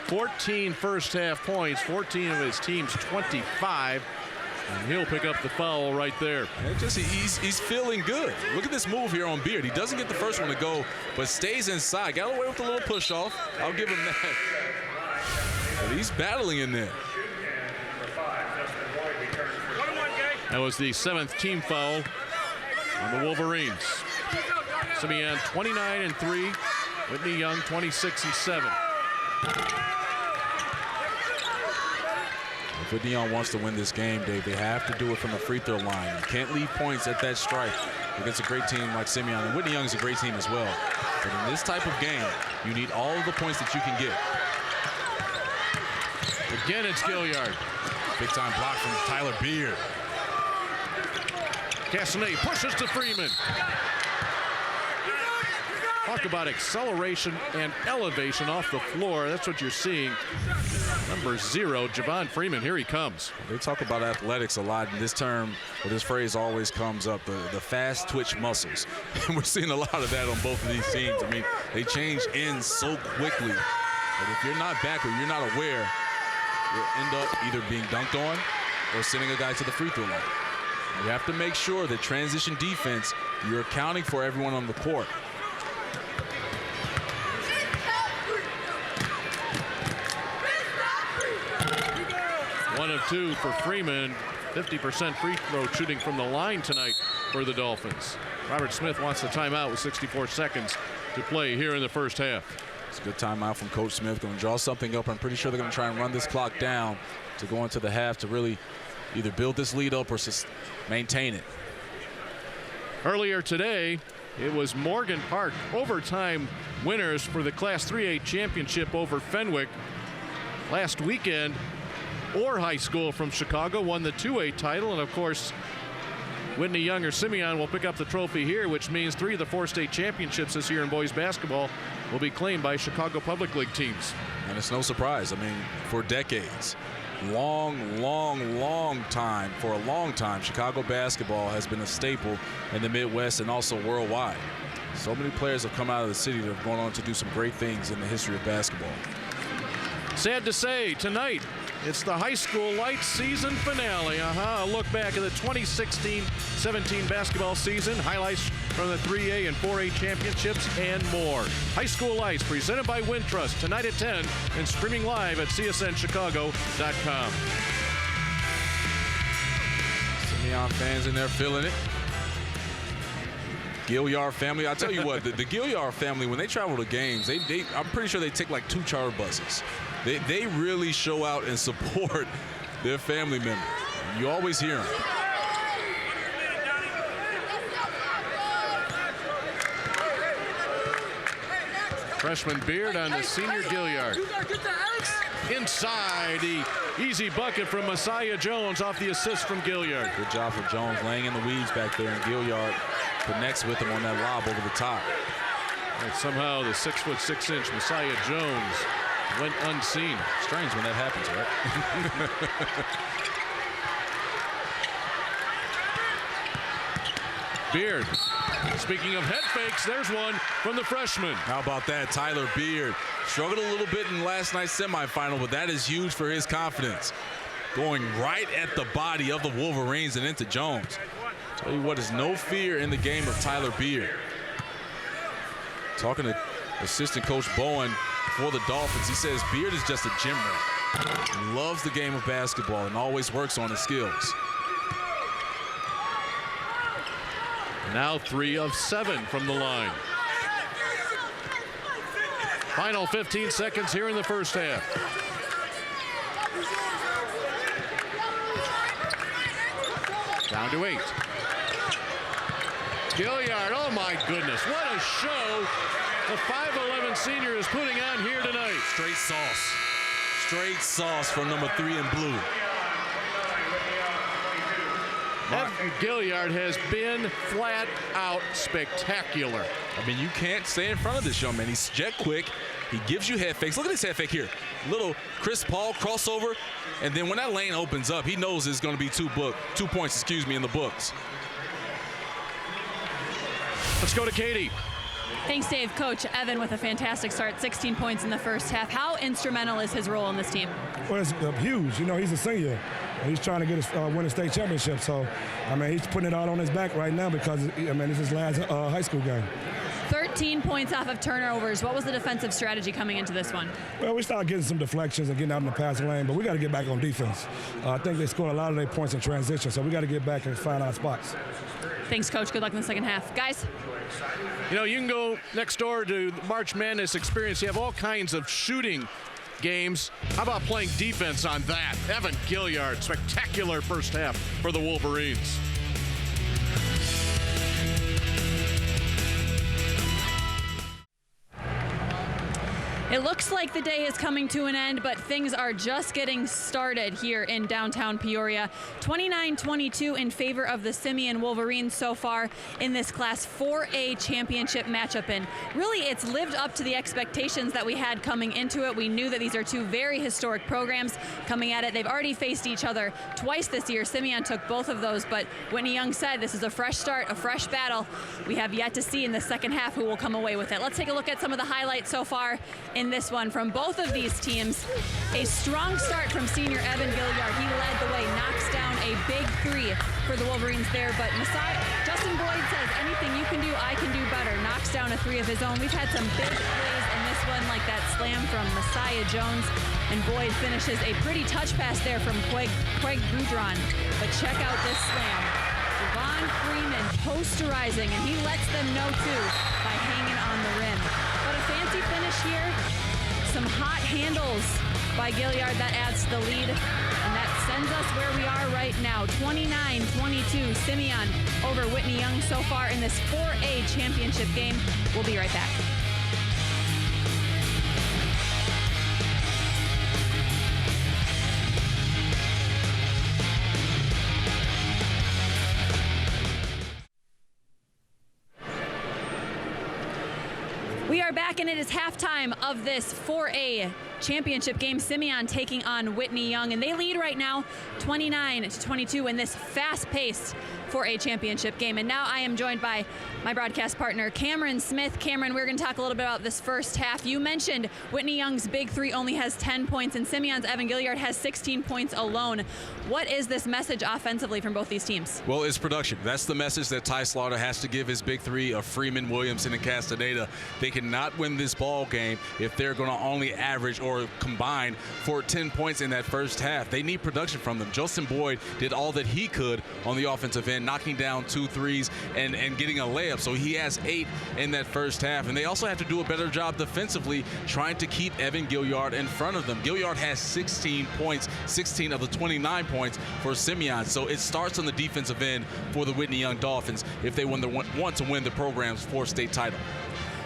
14 first half points, 14 of his team's 25. And he'll pick up the foul right there. He's feeling good. Look at this move here on Beard. He doesn't get the first one to go, but stays inside. Got away with a little push off. I'll give him that. But he's battling in there. That was the 7th team foul on the Wolverines. Simeon 29-3. Whitney Young 26-7. If Whitney Young wants to win this game, Dave, they have to do it from the free throw line. You can't leave points at that strike against a great team like Simeon. And Whitney Young is a great team as well. But in this type of game, you need all of the points that you can get. Again, it's Gilliard. Big time block from Tyler Beard. Castanet pushes to Freeman. Talk about acceleration and elevation off the floor. That's what you're seeing. Number 0, Javon Freeman. Here he comes. They talk about athletics a lot, and this term, or this phrase always comes up, the fast twitch muscles. And we're seeing a lot of that on both of these teams. I mean, they change ends so quickly that if you're not back or you're not aware, you'll end up either being dunked on or sending a guy to the free throw line. You have to make sure that transition defense, you're accounting for everyone on the court. 1 of 2 for Freeman. 50% free throw shooting from the line tonight for the Dolphins. Robert Smith wants the timeout with 64 seconds to play here in the first half. It's a good timeout from Coach Smith. Going to draw something up. I'm pretty sure they're going to try and run this clock down to go into the half to really either build this lead up or just maintain it. Earlier today, it was Morgan Park overtime winners for the Class 3A championship over Fenwick. Last weekend, Orr High School from Chicago won the 2A title, and of course Whitney Young or Simeon will pick up the trophy here, which means 3 of the 4 state championships this year in boys basketball will be claimed by Chicago Public League teams. And it's no surprise. I mean, for decades, for a long time, Chicago basketball has been a staple in the Midwest and also worldwide. So many players have come out of the city that have gone on to do some great things in the history of basketball. Sad to say, tonight it's the high school lights season finale. A look back at the 2016-17 basketball season, highlights from the 3A and 4A championships, and more. High School Lights, presented by Wintrust, tonight at 10 and streaming live at csnchicago.com. Simeon fans in there feeling it. Gilliard family, I'll tell you what, the Gilliard family, when they travel to games, I'm pretty sure they take like 2 charter buses. They really show out and support their family members. You always hear them. Freshman Beard on the senior Gilliard. Inside, the easy bucket from Messiah Jones off the assist from Gilliard. Good job for Jones laying in the weeds back there, and Gilliard connects with him on that lob over the top. And somehow the 6'6" Messiah Jones went unseen. Strange when that happens, right? Beard. Speaking of head fakes, there's one from the freshman. How about that? Tyler Beard struggled a little bit in last night's semifinal, but that is huge for his confidence. Going right at the body of the Wolverines and into Jones. Tell you what, there's no fear in the game of Tyler Beard. Talking to assistant coach Bowen for the Dolphins, he says Beard is just a gym rat. He loves the game of basketball and always works on his skills. Now 3 of 7 from the line. Final 15 seconds here in the first half. Down to 8. Gilliard, oh my goodness, what a show the 5'11" senior is putting on here tonight. Straight sauce. Straight sauce from number 3 in blue. Evan Gilliard has been flat out spectacular. I mean, you can't stay in front of this young man. He's jet quick. He gives you head fakes. Look at this head fake here. Little Chris Paul crossover. And then when that lane opens up, he knows it's going to be 2 points, in the books. Let's go to Katie. Thanks, Dave. Coach Evan with a fantastic start, 16 points in the first half. How instrumental is his role in this team? Well, it's huge. You know, he's a senior. And he's trying to get win a state championship. So, I mean, he's putting it all on his back right now because, I mean, it's his last high school game. 13 points off of turnovers. What was the defensive strategy coming into this one? Well, we started getting some deflections and getting out in the passing lane, but we got to get back on defense. I think they scored a lot of their points in transition, so we got to get back and find our spots. Thanks, Coach. Good luck in the second half. Guys? You know, you can go next door to the March Madness experience. You have all kinds of shooting games. How about playing defense on that? Evan Gilliard, spectacular first half for the Wolverines. It looks like the day is coming to an end, but things are just getting started here in downtown Peoria. 29-22 in favor of the Simeon Wolverines so far in this Class 4A championship matchup. And really, it's lived up to the expectations that we had coming into it. We knew that these are two very historic programs coming at it. They've already faced each other twice this year. Simeon took both of those, but Whitney Young said this is a fresh start, a fresh battle. We have yet to see in the second half who will come away with it. Let's take a look at some of the highlights so far in this one from both of these teams. A strong start from senior Evan Gilliard. He led the way, knocks down a big 3 for the Wolverines there, but Justin Boyd says, anything you can do, I can do better. Knocks down a 3 of his own. We've had some big plays in this one, like that slam from Messiah Jones, and Boyd finishes a pretty touch pass there from Craig Boudron. But check out this slam. Devon Freeman posterizing, and he lets them know too by hanging on the rim. But a fancy finish here. Some hot handles by Gilliard that adds to the lead, and that sends us where we are right now. 29-22, Simeon over Whitney Young so far in this 4A championship game. We'll be right back. We are back, and it is halftime of this 4A championship game. Simeon taking on Whitney Young, and they lead right now 29-22 in this fast-paced 4A championship game. And now I am joined by my broadcast partner, Cameron Smith. Cameron, we're going to talk a little bit about this first half. You mentioned Whitney Young's big 3 only has 10 points, and Simeon's Evan Gilliard has 16 points alone. What is this message offensively from both these teams? Well, it's production. That's the message that Ty Slaughter has to give his big 3 of Freeman, Williamson, and Castaneda. They cannot win this ball game if they're going to only average or combine for 10 points in that first half. They need production from them. Justin Boyd did all that he could on the offensive end, knocking down 2 threes and getting a layup. So he has 8 in that first half. And they also have to do a better job defensively trying to keep Evan Gilliard in front of them. Gilliard has 16 points, 16 of the 29 points for Simeon. So it starts on the defensive end for the Whitney Young Dolphins if they want to win the program's 4th state title.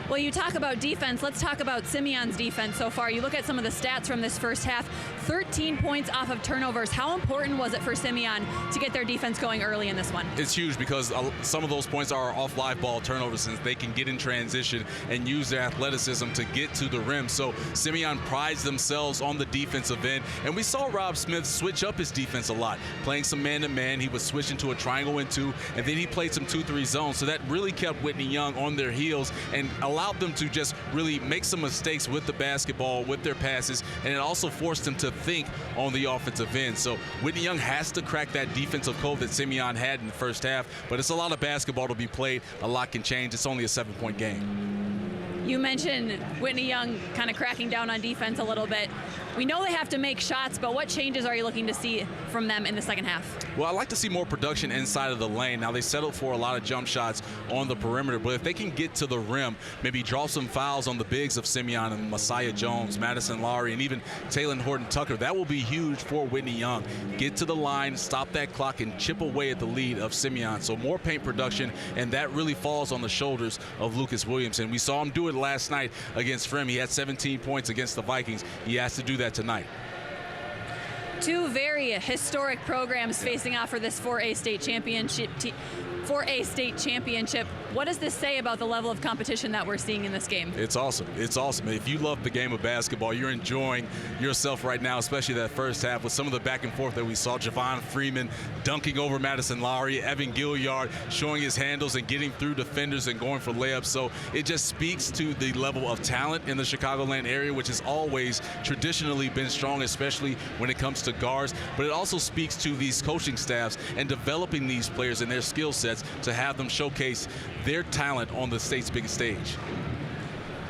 Well, you talk about defense. Let's talk about Simeon's defense so far. You look at some of the stats from this first half, 13 points off of turnovers. How important was it for Simeon to get their defense going early in this one? It's huge because some of those points are off live ball turnovers, since they can get in transition and use their athleticism to get to the rim. So Simeon prides themselves on the defensive end. And we saw Rob Smith switch up his defense a lot, playing some man-to-man. He would switch into a triangle and two, and then he played some 2-3 zones. So that really kept Whitney Young on their heels and allowed them to just really make some mistakes with the basketball, with their passes, and it also forced them to think on the offensive end. So Whitney Young has to crack that defensive code that Simeon had in the first half, but it's a lot of basketball to be played. A lot can change. It's only a 7-point game. You mentioned Whitney Young kind of cracking down on defense a little bit. We know they have to make shots, but what changes are you looking to see from them in the second half? Well, I like to see more production inside of the lane. Now, they settled for a lot of jump shots on the perimeter, but if they can get to the rim, maybe draw some fouls on the bigs of Simeon and Messiah Jones, Madison Lowry, and even Taylor Horton-Tucker, that will be huge for Whitney Young. Get to the line, stop that clock, and chip away at the lead of Simeon. So more paint production, and that really falls on the shoulders of Lucas Williamson. We saw him do it last night against Frem. He had 17 points against the Vikings. He has to do that tonight. Two very historic programs facing off for this 4A state championship. 4A state championship. What does this say about the level of competition that we're seeing in this game? It's awesome. It's awesome. If you love the game of basketball, you're enjoying yourself right now, especially that first half with some of the back and forth that we saw. Javon Freeman dunking over Madison Lowry, Evan Gilliard showing his handles and getting through defenders and going for layups. So it just speaks to the level of talent in the Chicagoland area, which has always traditionally been strong, especially when it comes to guards. But it also speaks to these coaching staffs and developing these players and their skill sets to have them showcase their talent on the state's biggest stage.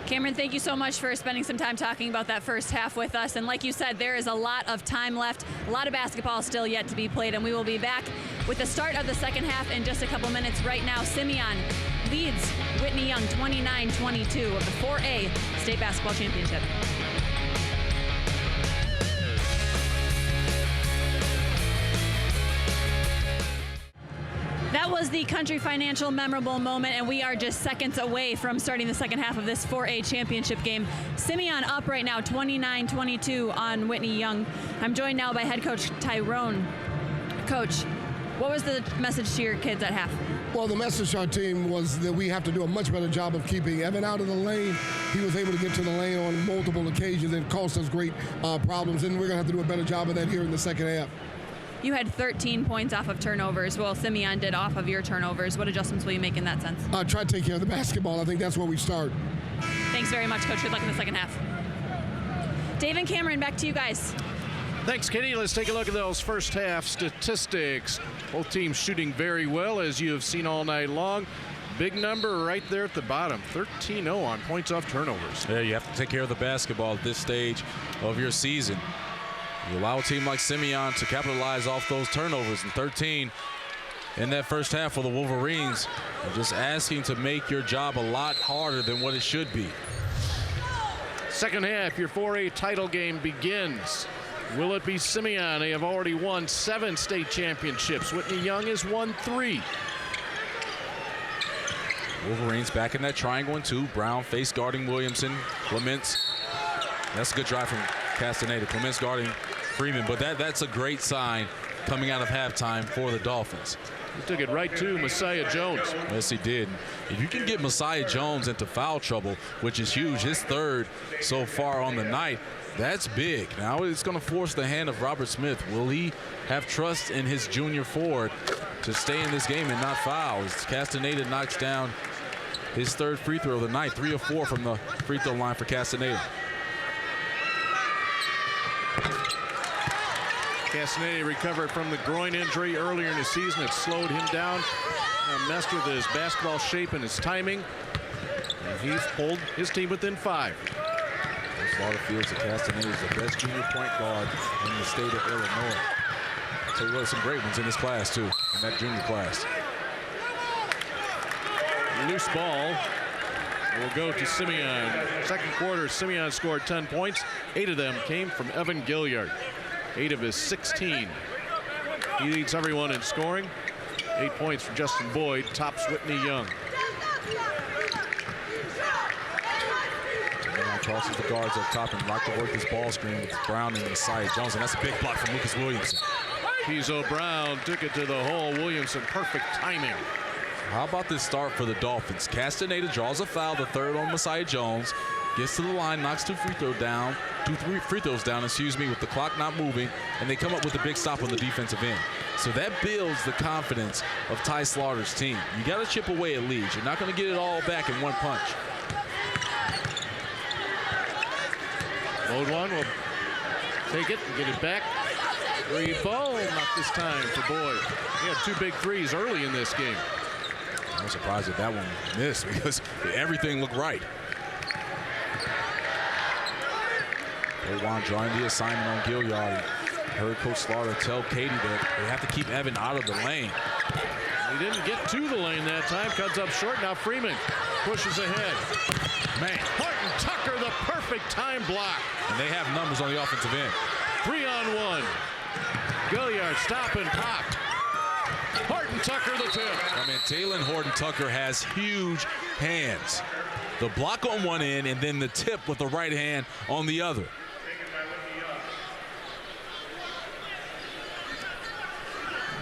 Cameron, thank you so much for spending some time talking about that first half with us. And like you said, there is a lot of time left, a lot of basketball still yet to be played, and we will be back with the start of the second half in just a couple minutes. Right now, Simeon leads Whitney Young 29-22 of the 4A State Basketball Championship. That was the Country Financial memorable moment, and we are just seconds away from starting the second half of this 4A championship game. Simeon up right now, 29-22 on Whitney Young. I'm joined now by head coach Tyrone. Coach, what was the message to your kids at half? Well, the message to our team was that we have to do a much better job of keeping Evan out of the lane. He was able to get to the lane on multiple occasions and caused us great problems, and we're going to have to do a better job of that here in the second half. You had 13 points off of turnovers. Well, Simeon did off of your turnovers. What adjustments will you make in that sense? Try to take care of the basketball. I think that's where we start. Thanks very much, Coach. Good luck in the second half. Dave and Cameron, back to you guys. Thanks, Kitty. Let's take a look at those first half statistics. Both teams shooting very well, as you have seen all night long. Big number right there at the bottom, 13-0 on points off turnovers. Yeah, you have to take care of the basketball at this stage of your season. You allow a team like Simeon to capitalize off those turnovers, and 13 in that first half for the Wolverines. They're just asking to make your job a lot harder than what it should be. Second half, your 4A title game begins. Will it be Simeon? They have already won 7 state championships. Whitney Young has won 3. Wolverines back in that triangle and 2. Brown face guarding Williamson. Clements. That's a good drive from Castaneda. Clements guarding Freeman, but that's a great sign coming out of halftime for the Dolphins. He took it right to Messiah Jones. Yes, he did. If you can get Messiah Jones into foul trouble, which is huge, his third so far on the night, that's big. Now it's going to force the hand of Robert Smith. Will he have trust in his junior forward to stay in this game and not foul? As Castaneda knocks down his third free throw of the night, 3 of 4 from the free throw line for Castaneda. Castaneda recovered from the groin injury earlier in the season. It slowed him down, messed with his basketball shape and his timing. And he's pulled his team within 5. Slaughter feels that Castaneda is the best junior point guard in the state of Illinois. So there were some great ones in this class, too, in that junior class. Loose ball will go to Simeon. Second quarter, Simeon scored 10 points. 8 of them came from Evan Gilliard. 8 of his 16. He leads everyone in scoring. 8 points for Justin Boyd, tops Whitney Young. Crosses the guards up top and like to work this ball screen with Brown and Messiah Jones. And that's a big block from Lucas Williamson. Kizo Brown took it to the hole. Williamson, perfect timing. How about this start for the Dolphins? Castaneda draws a foul, the third on Messiah Jones. Gets to the line, knocks two free throws down, with the clock not moving, and they come up with a big stop on the defensive end. So that builds the confidence of Ty Slaughter's team. You got to chip away at leads. You're not going to get it all back in one punch. Bodwan will take it and get it back. Three ball, not this time for Boyd. He had two big threes early in this game. I'm surprised that one missed because everything looked right. Bodwan drawing the assignment on Gilliard. Heard Coach Slaughter tell Katie that they have to keep Evan out of the lane. He didn't get to the lane that time. Cuts up short. Now Freeman pushes ahead. Man, Horton Tucker, the perfect time block. And they have numbers on the offensive end. 3-on-1. Gilliard stop and pop. Horton Tucker the tip. I mean, Taylor Horton Tucker has huge hands. The block on one end and then the tip with the right hand on the other.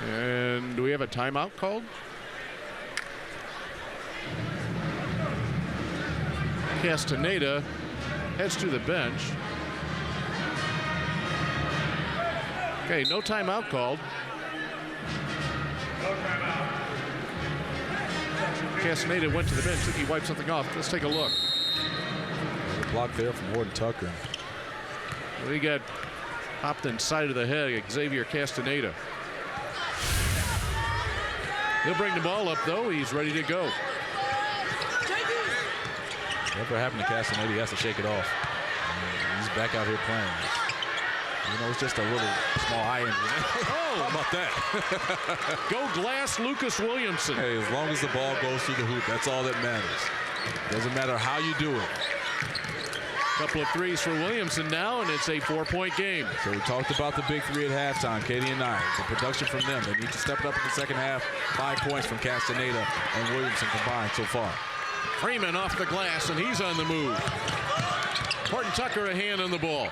And do we have a timeout called? Castaneda heads to the bench. Okay, no timeout called. Castaneda went to the bench. I think he wiped something off. Let's take a look. The block there from Horton Tucker. We got hopped inside of the head, Xavier Castaneda. He'll bring the ball up, though. He's ready to go. Whatever happened to Castaneda, he has to shake it off. He's back out here playing. You know, it's just a little small eye injury. Oh, how about that? Go glass Lucas Williamson. Hey, as long as the ball goes through the hoop, that's all that matters. Doesn't matter how you do it. Couple of threes for Williamson now, and it's a 4-point game. So we talked about the big three at halftime, Katie and I. The production from them. They need to step it up in the second half. 5 points from Castaneda and Williamson combined so far. Freeman off the glass, and he's on the move. Horton Tucker a hand on the ball.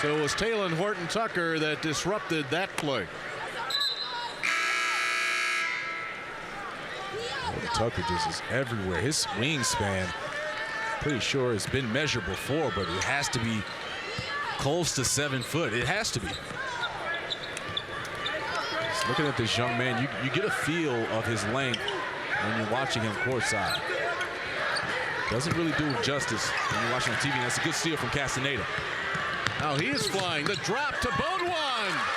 So it was Taylor Horton Tucker that disrupted that play. Tucker just is everywhere. His wingspan, pretty sure has been measured before, but it has to be close to 7 foot. It has to be. Just looking at this young man, you get a feel of his length when you're watching him courtside. Doesn't really do him justice when you're watching on TV. That's a good steal from Castaneda. Now he is flying. The drop to Bodwan.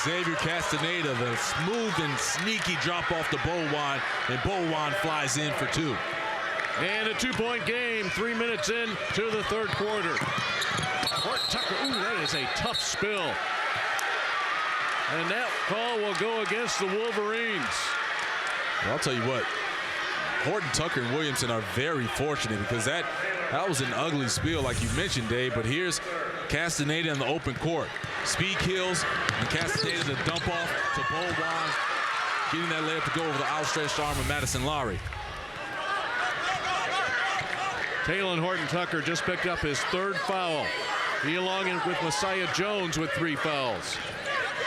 Xavier Castaneda, the smooth and sneaky drop off to Bodwan, and Bodwan flies in for 2. And a 2-point game, 3 minutes in to the third quarter. Horton Tucker, ooh, that is a tough spill. And that call will go against the Wolverines. Well, I'll tell you what, Horton Tucker and Williamson are very fortunate because that was an ugly spill like you mentioned, Dave, but here's Castaneda in the open court. Speed kills, and Castaneda to dump off to Bodwan, getting that layup to go over the outstretched arm of Madison Lowry. Taylor Horton Tucker just picked up his 3rd foul. He along with Messiah Jones with 3 fouls.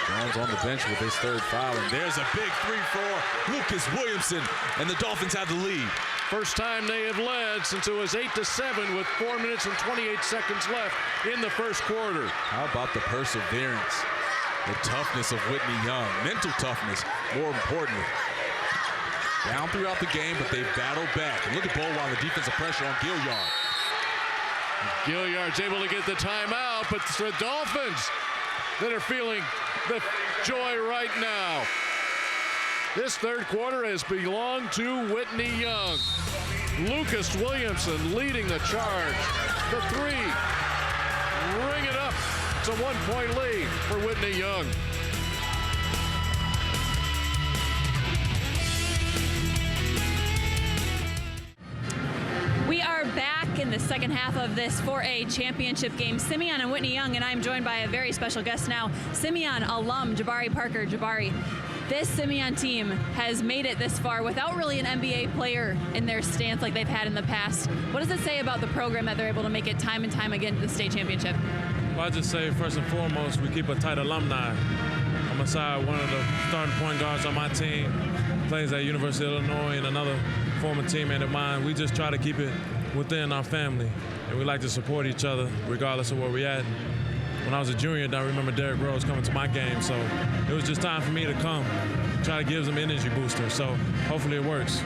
Jones on the bench with his 3rd foul, and there's a big 3 for Lucas Williamson, and the Dolphins have the lead. First time they have led since it was 8-7 with 4 minutes and 28 seconds left in the first quarter. How about the perseverance, the toughness of Whitney Young, mental toughness, more importantly. Down throughout the game, but they battled back. And look at Bodwan, the defensive pressure on Gilliard. Gilliard's able to get the timeout, but it's the Dolphins that are feeling the joy right now. This third quarter has belonged to Whitney Young. Lucas Williamson leading the charge. The 3. Ring it up. It's a 1-point lead for Whitney Young. We are back in the second half of this 4A championship game. Simeon and Whitney Young, and I'm joined by a very special guest now, Simeon alum Jabari Parker. Jabari, This Simeon team has made it this far without really an NBA player in their stance like they've had in the past. What does it say about the program that they're able to make it time and time again to the state championship? Well, I just say, first and foremost, we keep a tight alumni. I'm aside one of the starting point guards on my team, plays at University of Illinois, and another former teammate of mine. We just try to keep it within our family, and we like to support each other regardless of where we're at. When I was a junior, I remember Derrick Rose coming to my game, so it was just time for me to come, try to give them an energy booster, so hopefully it works.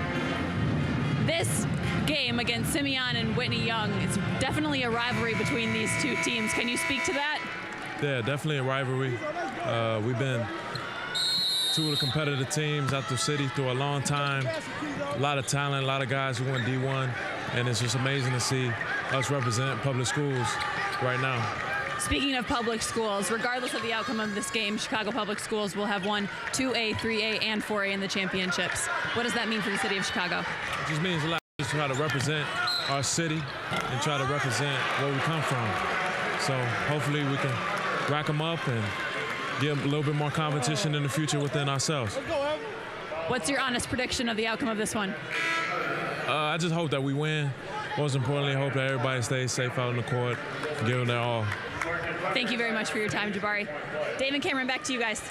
This game against Simeon and Whitney Young, it's definitely a rivalry between these two teams. Can you speak to that? Yeah, definitely a rivalry. We've been two of the competitive teams out the city through a long time. A lot of talent, a lot of guys who went D1, and it's just amazing to see us represent public schools right now. Speaking of public schools, regardless of the outcome of this game, Chicago Public Schools will have won 2A, 3A, and 4A in the championships. What does that mean for the city of Chicago? It just means a lot. Just try to represent our city and try to represent where we come from. So hopefully we can rack them up and get a little bit more competition in the future within ourselves. What's your honest prediction of the outcome of this one? I just hope that we win. Most importantly, I hope that everybody stays safe out on the court, give them their all. Thank you very much for your time, Jabari. Dave and Cameron, back to you guys.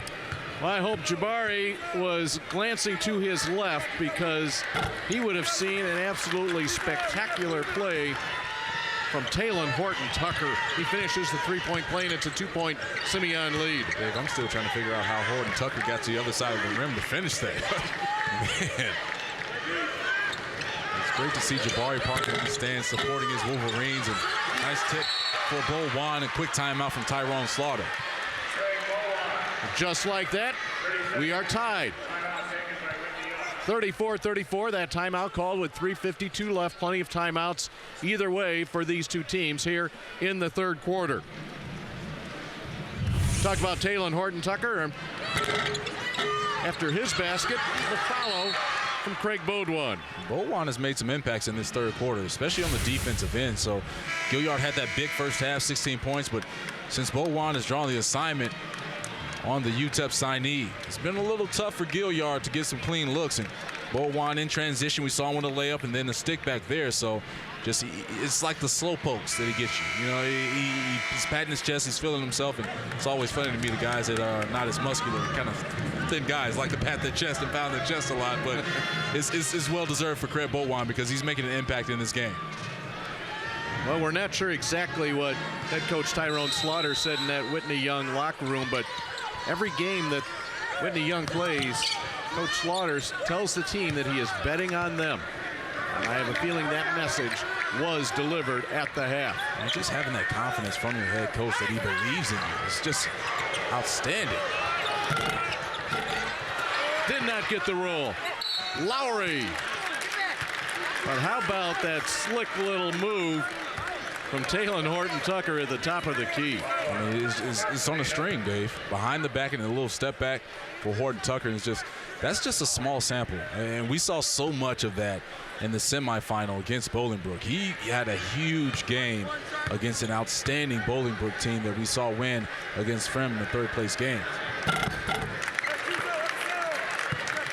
Well, I hope Jabari was glancing to his left because he would have seen an absolutely spectacular play from Talon Horton Tucker. He finishes the three-point play, and it's a two-point Simeon lead. Dave, I'm still trying to figure out how Horton Tucker got to the other side of the rim to finish that. Man. It's great to see Jabari Parker in the stands supporting his Wolverines. And nice tip for Bo Wan and quick timeout from Tyrone Slaughter. Just like that, we are tied. 34-34, that timeout called with 3:52 left. Plenty of timeouts either way for these two teams here in the third quarter. Talk about Talon Horton Tucker. After his basket, the follow from Craig Beaudoin. Beaudoin has made some impacts in this third quarter, especially on the defensive end. So Gilliard had that big first half, 16 points, but since Beaudoin has drawn the assignment on the UTEP signee, it's been a little tough for Gilliard to get some clean looks. And Beaudoin in transition, we saw him with a layup and then the stick back there. So just, it's like the slow pokes that he gets you. You know, he's patting his chest, he's feeling himself, and it's always funny to me the guys that are not as muscular, kind of thin guys like to pat their chest and pound their chest a lot, but it's well deserved for Craig Beaudoin because he's making an impact in this game. Well, we're not sure exactly what head coach Tyrone Slaughter said in that Whitney Young locker room, but every game that Whitney Young plays, Coach Slaughter tells the team that he is betting on them. And I have a feeling that message was delivered at the half. And just having that confidence from your head coach that he believes in you is just outstanding. Did not get the roll. Lowry. But how about that slick little move from Talon Horton Tucker at the top of the key? I mean, it's on a string, Dave. Behind the back and a little step back for Horton Tucker. That's just a small sample. And we saw so much of that in the semifinal against Bolingbrook. He had a huge game against an outstanding Bolingbrook team that we saw win against Frem in the third-place game.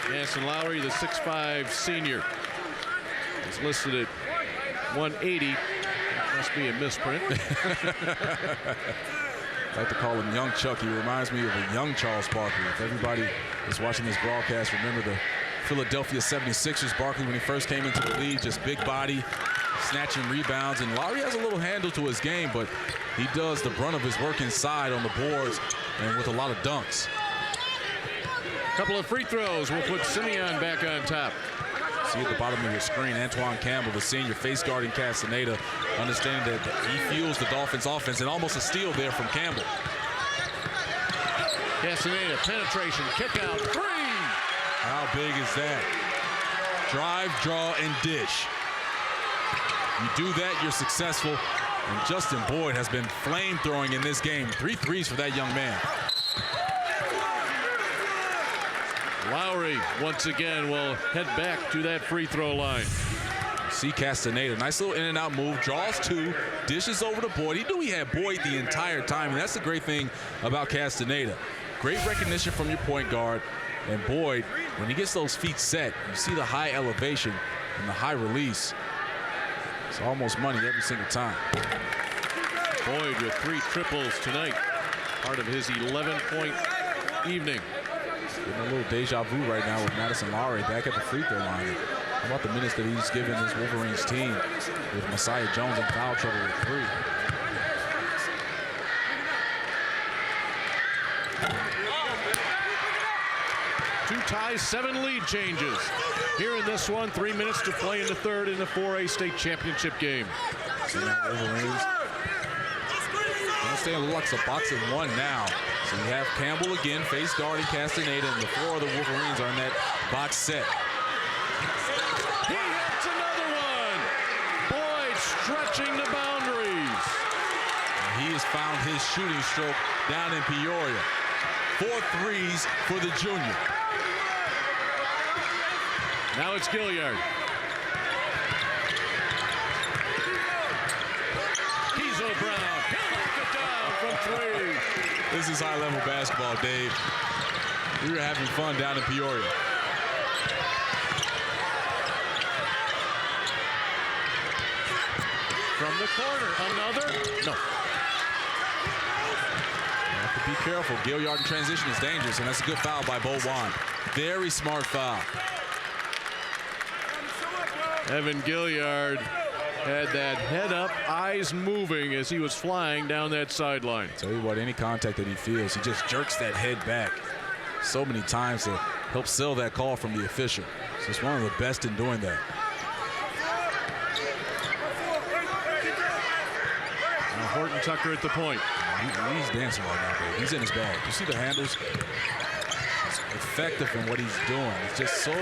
Jansen Lowry, the 6'5 senior, is listed at 180. Must be a misprint. I like to call him Young Chuck. He reminds me of a young Charles Barkley. If everybody is watching this broadcast, remember the Philadelphia 76ers Barkley when he first came into the league, just big body, snatching rebounds. And Lowry has a little handle to his game, but he does the brunt of his work inside on the boards and with a lot of dunks. A couple of free throws will put Simeon back on top. See at the bottom of your screen, Antoine Campbell, the senior face guarding Castaneda, understanding that he fuels the Dolphins' offense, and almost a steal there from Campbell. Castaneda, penetration, kick out, three! How big is that? Drive, draw, and dish. You do that, you're successful. And Justin Boyd has been flame-throwing in this game. 3 threes for that young man. Lowry, once again, will head back to that free throw line. See Castaneda, nice little in and out move, draws 2, dishes over to Boyd. He knew he had Boyd the entire time, and that's the great thing about Castaneda. Great recognition from your point guard, And Boyd, when he gets those feet set, you see the high elevation and the high release. It's almost money every single time. Boyd with 3 triples tonight. Part of his 11-point evening. Getting a little deja vu right now with Madison Lowry back at the free throw line. How about the minutes that he's given this Wolverines team with Messiah Jones in foul trouble with 3. Two ties, 7 lead changes. Here in this one, 3 minutes to play in the third in the 4A state championship game. Wolverines. Stay looks like a box of 1 now. So you have Campbell again, face guarding Castaneda, and the 4 of the Wolverines are in that box set. He hits another one. Boyd stretching the boundaries. And he has found his shooting stroke down in Peoria. 4 threes for the junior. Now it's Gilliard. Kiesel Brown. He'll knock it down from 3. This is high-level basketball, Dave. We were having fun down in Peoria. From the corner, another. No. You have to be careful. Gilliard in transition is dangerous, and that's a good foul by Bo Wan. Very smart foul. Evan Gilliard had that head up, eyes moving as he was flying down that sideline. Tell you what, any contact that he feels, he just jerks that head back so many times to help sell that call from the official. So it's one of the best in doing that. Now Horton Tucker at the point. He's dancing right now, baby. He's in his bag. You see the handles? He's effective in what he's doing. He's just so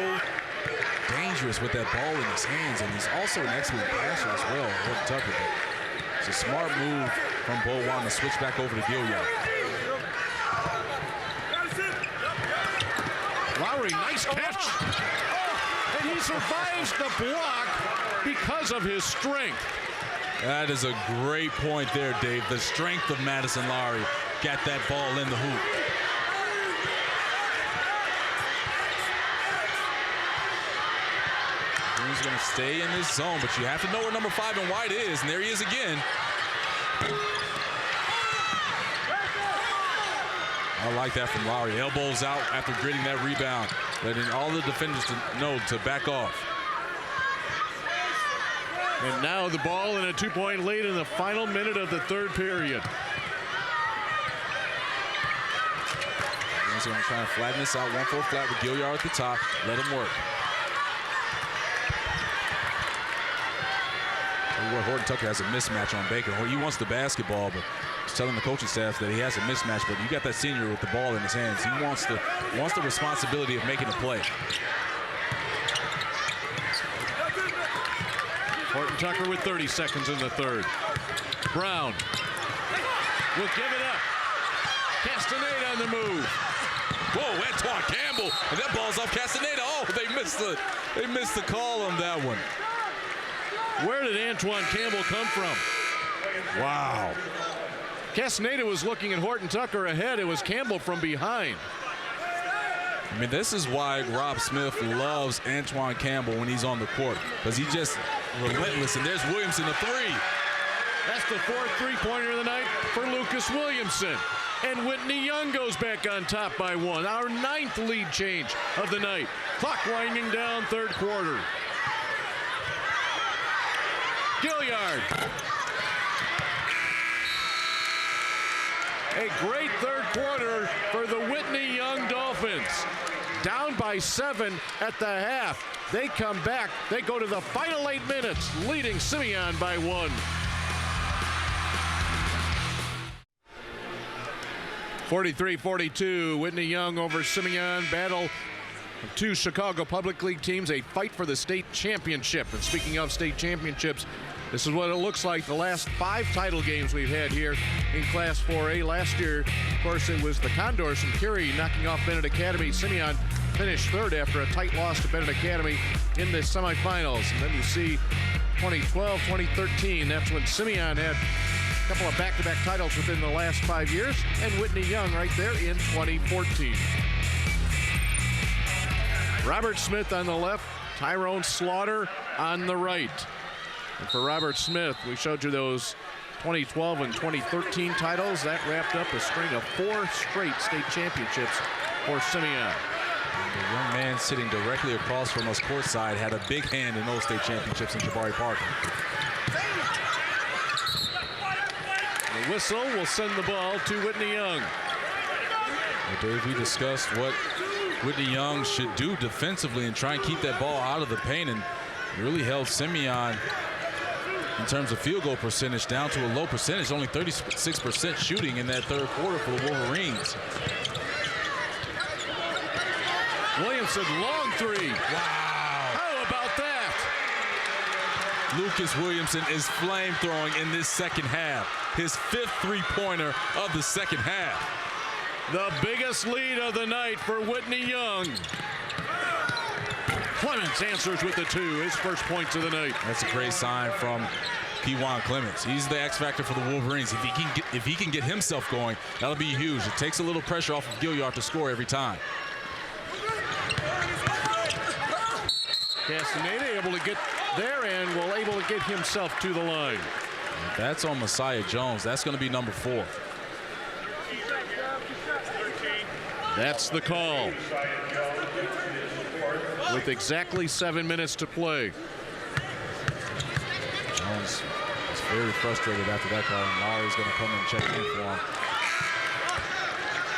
dangerous with that ball in his hands, and he's also an excellent passer as well. Horton Tucker. It's a smart move from Bo Wan to switch back over to Gilliard. Lowry, nice catch. And he survives the block because of his strength. That is a great point there, Dave. The strength of Madison Lowry got that ball in the hoop. He's going to stay in this zone, but you have to know where number 5 and White is, and there he is again. I like that from Lowry. Elbows out after gritting that rebound, letting all the defenders know to back off. And now the ball in a 2-point lead in the final minute of the third period. He's going to try and flatten this out. 1-4 flat with Gilliard at the top. Let him work. Horton Tucker has a mismatch on Baker. He wants the basketball, but he's telling the coaching staff that he has a mismatch. But you got that senior with the ball in his hands. He wants the responsibility of making a play. Horton Tucker with 30 seconds in the third. Brown will give it up. Castaneda on the move. Whoa, Antoine Campbell, and that ball's off Castaneda. Oh, they missed the call on that one. Where did Antoine Campbell come from? Wow. Castaneda was looking at Horton Tucker ahead. It was Campbell from behind. I mean, this is why Rob Smith loves Antoine Campbell when he's on the court, because he's just relentless. And there's Williamson, the 3. That's the 4th three-pointer of the night for Lucas Williamson. And Whitney Young goes back on top by 1. Our 9th lead change of the night. Clock winding down, third quarter. Gilliard. A great third quarter for the Whitney Young Dolphins. Down by 7 at the half. They come back. They go to the final 8 minutes, leading Simeon by 1. 43-42, Whitney Young over Simeon. Battle of 2 Chicago Public League teams, a fight for the state championship. And speaking of state championships, this is what it looks like the last 5 title games we've had here in Class 4A. Last year, of course, it was the Condors from Curie knocking off Bennett Academy. Simeon finished 3rd after a tight loss to Bennett Academy in the semifinals. And then you see 2012, 2013, that's when Simeon had a couple of back-to-back titles within the last 5 years, and Whitney Young right there in 2014. Robert Smith on the left, Tyrone Slaughter on the right. And for Robert Smith, we showed you those 2012 and 2013 titles. That wrapped up a string of 4 straight state championships for Simeon. The young man sitting directly across from us courtside had a big hand in those state championships in Jabari Parker. The whistle will send the ball to Whitney Young. Well, Dave, we discussed what Whitney Young should do defensively and try and keep that ball out of the paint, and really held Simeon in terms of field goal percentage down to a low percentage, only 36% shooting in that third quarter for the Wolverines. Williamson, long three. Wow. How about that? Lucas Williamson is flame-throwing in this second half. His 5th three-pointer of the second half. The biggest lead of the night for Whitney Young. Clements answers with the 2, his first points of the night. That's a great sign from P1 Clements. He's the X factor for the Wolverines. If he can get himself going, that'll be huge. It takes a little pressure off of Gilliard to score every time. Castaneda able to get there and will able to get himself to the line. That's on Messiah Jones. That's going to be number 4. That's the call. With exactly 7 minutes to play. Jones is very frustrated after that call, and Lowry's going to come and check in for him.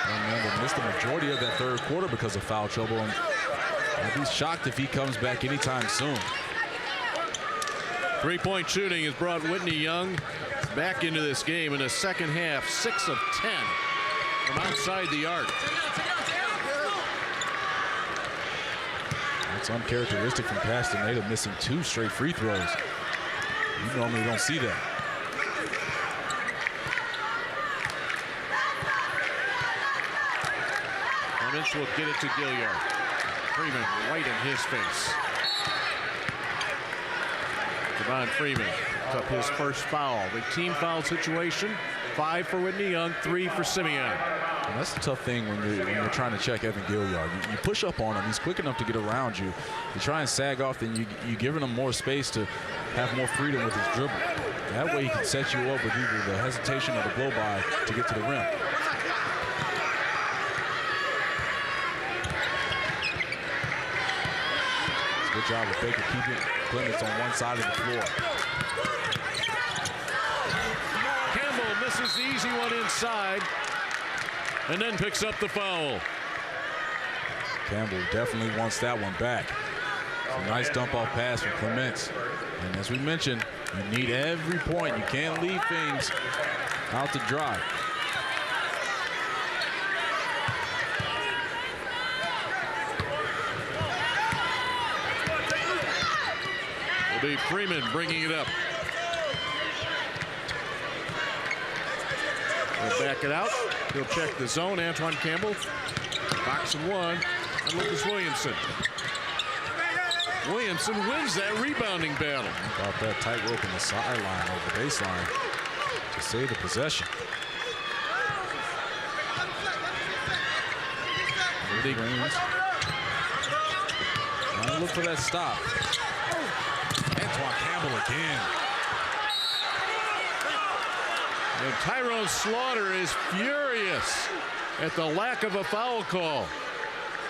Young man that missed the majority of that third quarter because of foul trouble, and I'd be shocked if he comes back anytime soon. 3-point shooting has brought Whitney Young back into this game in the second half, 6 of 10 from outside the arc. It's uncharacteristic from Castaneda, missing 2 straight free throws. You normally don't see that. Clements will get it to Gilliard. Freeman right in his face. Javon Freeman picks up his first foul. The team foul situation, 5 for Whitney Young, 3 for Simeon. And that's the tough thing when you're trying to check Evan Gilliard. You push up on him. He's quick enough to get around you. You try and sag off, then you're giving him more space to have more freedom with his dribble. That way he can set you up with either the hesitation or the blow-by to get to the rim. Good job of Baker keeping Clements on one side of the floor. Campbell misses the easy one inside and then picks up the foul. Campbell definitely wants that one back. A nice dump-off pass from Clements. And as we mentioned, you need every point. You can't leave things out to dry. It'll be Freeman bringing it up. He'll back it out. He'll check the zone. Antoine Campbell, box and 1, and Lucas Williamson. Williamson wins that rebounding battle. About that tightrope in the sideline over the baseline to save the possession. Look for that stop. Antoine Campbell again. And Tyrone Slaughter is furious at the lack of a foul call.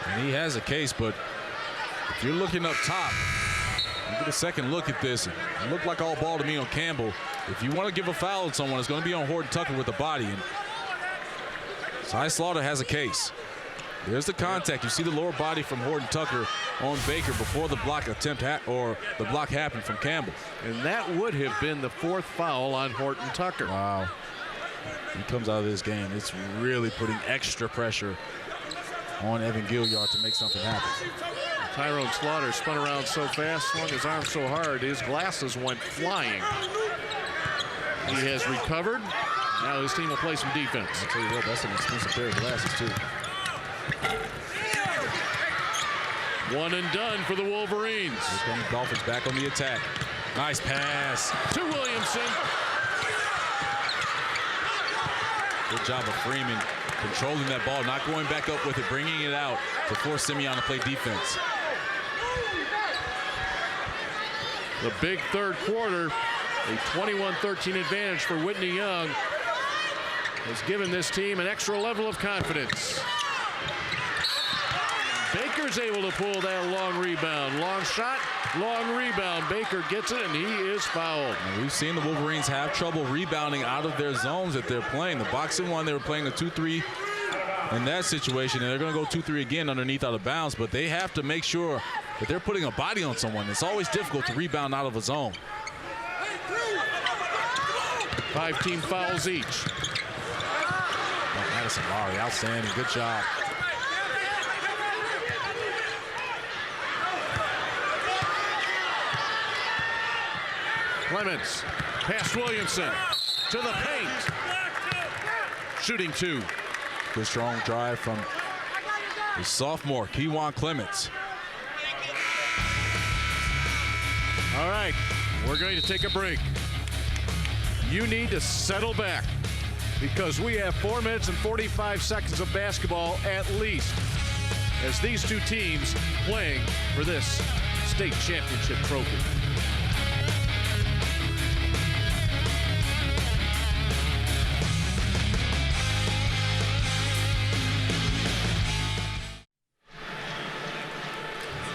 And he has a case, but if you're looking up top, you get a second look at this. It looked like all ball to me on Campbell. If you want to give a foul to someone, it's going to be on Horton Tucker with the body. And Ty Slaughter has a case. There's the contact. You see the lower body from Horton Tucker on Baker before the block attempt or the block happened from Campbell. And that would have been the 4th foul on Horton Tucker. Wow. He comes out of this game. It's really putting extra pressure on Evan Gilliard to make something happen. Tyrone Slaughter spun around so fast, swung his arm so hard, his glasses went flying. He has recovered. Now his team will play some defense. I'll tell you what, that's an expensive pair of glasses, too. 1 and done for the Wolverines. Here come the Dolphins back on the attack. Nice pass. To Williamson. Good job of Freeman controlling that ball, not going back up with it, bringing it out to force Simeon to play defense. The big third quarter, a 21-13 advantage for Whitney Young, has given this team an extra level of confidence. Baker's able to pull that long rebound. Long shot, long rebound. Baker gets it, and he is fouled. And we've seen the Wolverines have trouble rebounding out of their zones that they're playing. The boxing one, they were playing a 2-3 in that situation, and they're going to go 2-3 again underneath out of bounds, but they have to make sure that they're putting a body on someone. It's always difficult to rebound out of a zone. 5 team fouls each. Oh, Madison Lowry, outstanding. Good job. Clements, past Williamson, to the paint. Shooting 2. Good strong drive from the sophomore, Kewan Clements. All right, we're going to take a break. You need to settle back because we have 4 minutes and 45 seconds of basketball at least as these two teams playing for this state championship trophy.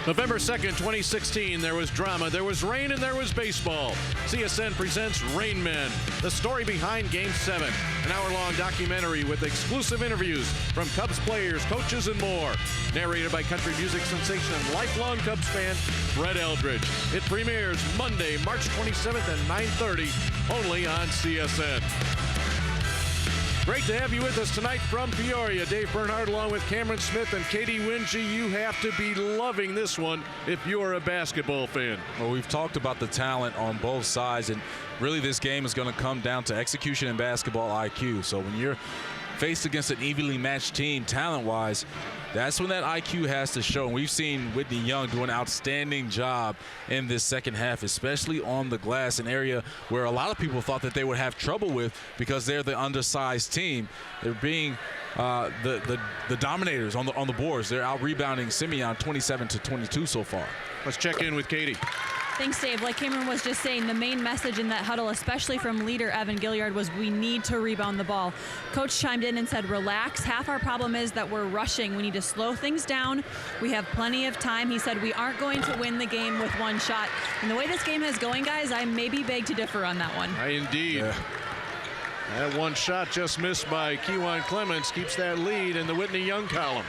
November 2nd, 2016, there was drama, there was rain, and there was baseball. CSN presents Rain Men, the story behind Game 7, an hour-long documentary with exclusive interviews from Cubs players, coaches, and more. Narrated by country music sensation and lifelong Cubs fan, Brett Eldridge. It premieres Monday, March 27th at 9:30, only on CSN. Great to have you with us tonight from Peoria. Dave Bernhardt along with Cameron Smith and Katie Wingy. You have to be loving this one if you're a basketball fan. Well, we've talked about the talent on both sides, and really this game is going to come down to execution and basketball IQ. So when you're faced against an evenly matched team talent-wise, that's when that IQ has to show. And we've seen Whitney Young do an outstanding job in this second half, especially on the glass, an area where a lot of people thought that they would have trouble with because they're the undersized team. They're being the dominators on the boards. They're out-rebounding Simeon 27-22 so far. Let's check in with Katie. Thanks, Dave. Like Cameron was just saying, the main message in that huddle, especially from leader Evan Gilliard, was we need to rebound the ball. Coach chimed in and said, relax. Half our problem is that we're rushing. We need to slow things down. We have plenty of time. He said we aren't going to win the game with one shot. And the way this game is going, guys, I maybe beg to differ on that one. Indeed. Yeah. That one shot just missed by Kewan Clements keeps that lead in the Whitney Young column.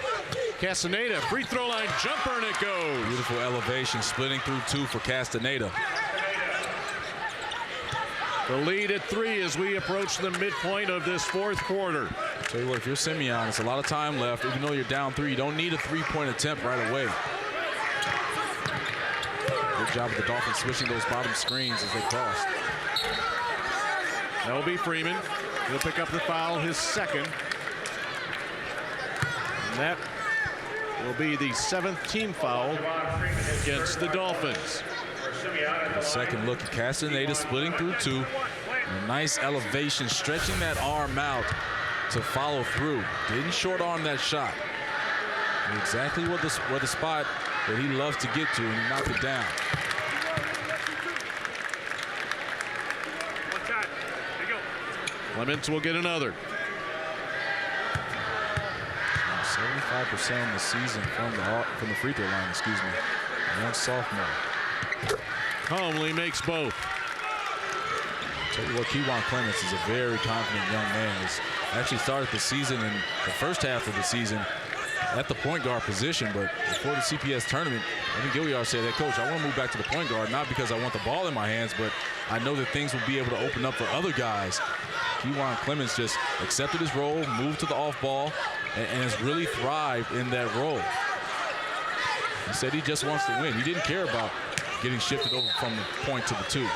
Castaneda, free throw line jumper, and it goes. Beautiful elevation, splitting through 2 for Castaneda. The lead at 3 as we approach the midpoint of this fourth quarter. Tell you what, if you're Simeon, it's a lot of time left. Even though you're down 3, you don't need a 3-point attempt right away. Good job of the Dolphins switching those bottom screens as they crossed. That'll be Freeman. He'll pick up the foul, his second. And that will be the 7th team foul against the Dolphins. The second look at Castaneda splitting through 2. A nice elevation, stretching that arm out to follow through. Didn't short arm that shot. Exactly where the spot that he loves to get to, and he knocked it down. Clements will get another. 75% in the season from the free throw line, excuse me. Young sophomore. Calmly makes both. Tell you what, Kewan Clements is a very confident young man. He's actually started the season in the first half of the season at the point guard position, but before the CPS tournament, I think Gilliard said, hey, Coach, I want to move back to the point guard, not because I want the ball in my hands, but I know that things will be able to open up for other guys. Kewan Clements just accepted his role, moved to the off ball, and has really thrived in that role. He said he just wants to win. He didn't care about getting shifted over from the point to the 2.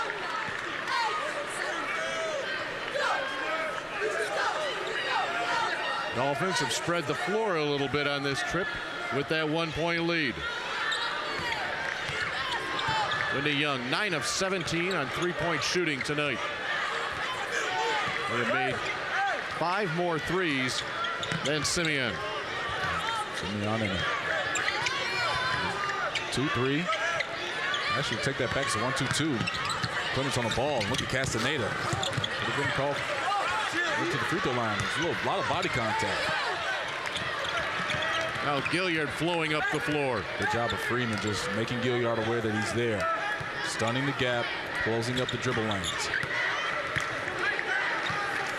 Dolphins have spread the floor a little bit on this trip with that 1-point lead. Whitney Young, 9 of 17 on 3-point shooting tonight. They have made 5 more threes than Simeon. Simeon in a 2-3. Actually, take that back. It's a 1-2-2. Clements on the ball. Look at Castaneda. Would have been called to the free throw line. There's a lot of body contact. Now Gilliard flowing up the floor. Good job of Freeman just making Gilliard aware that he's there. Stunning the gap, closing up the dribble lanes.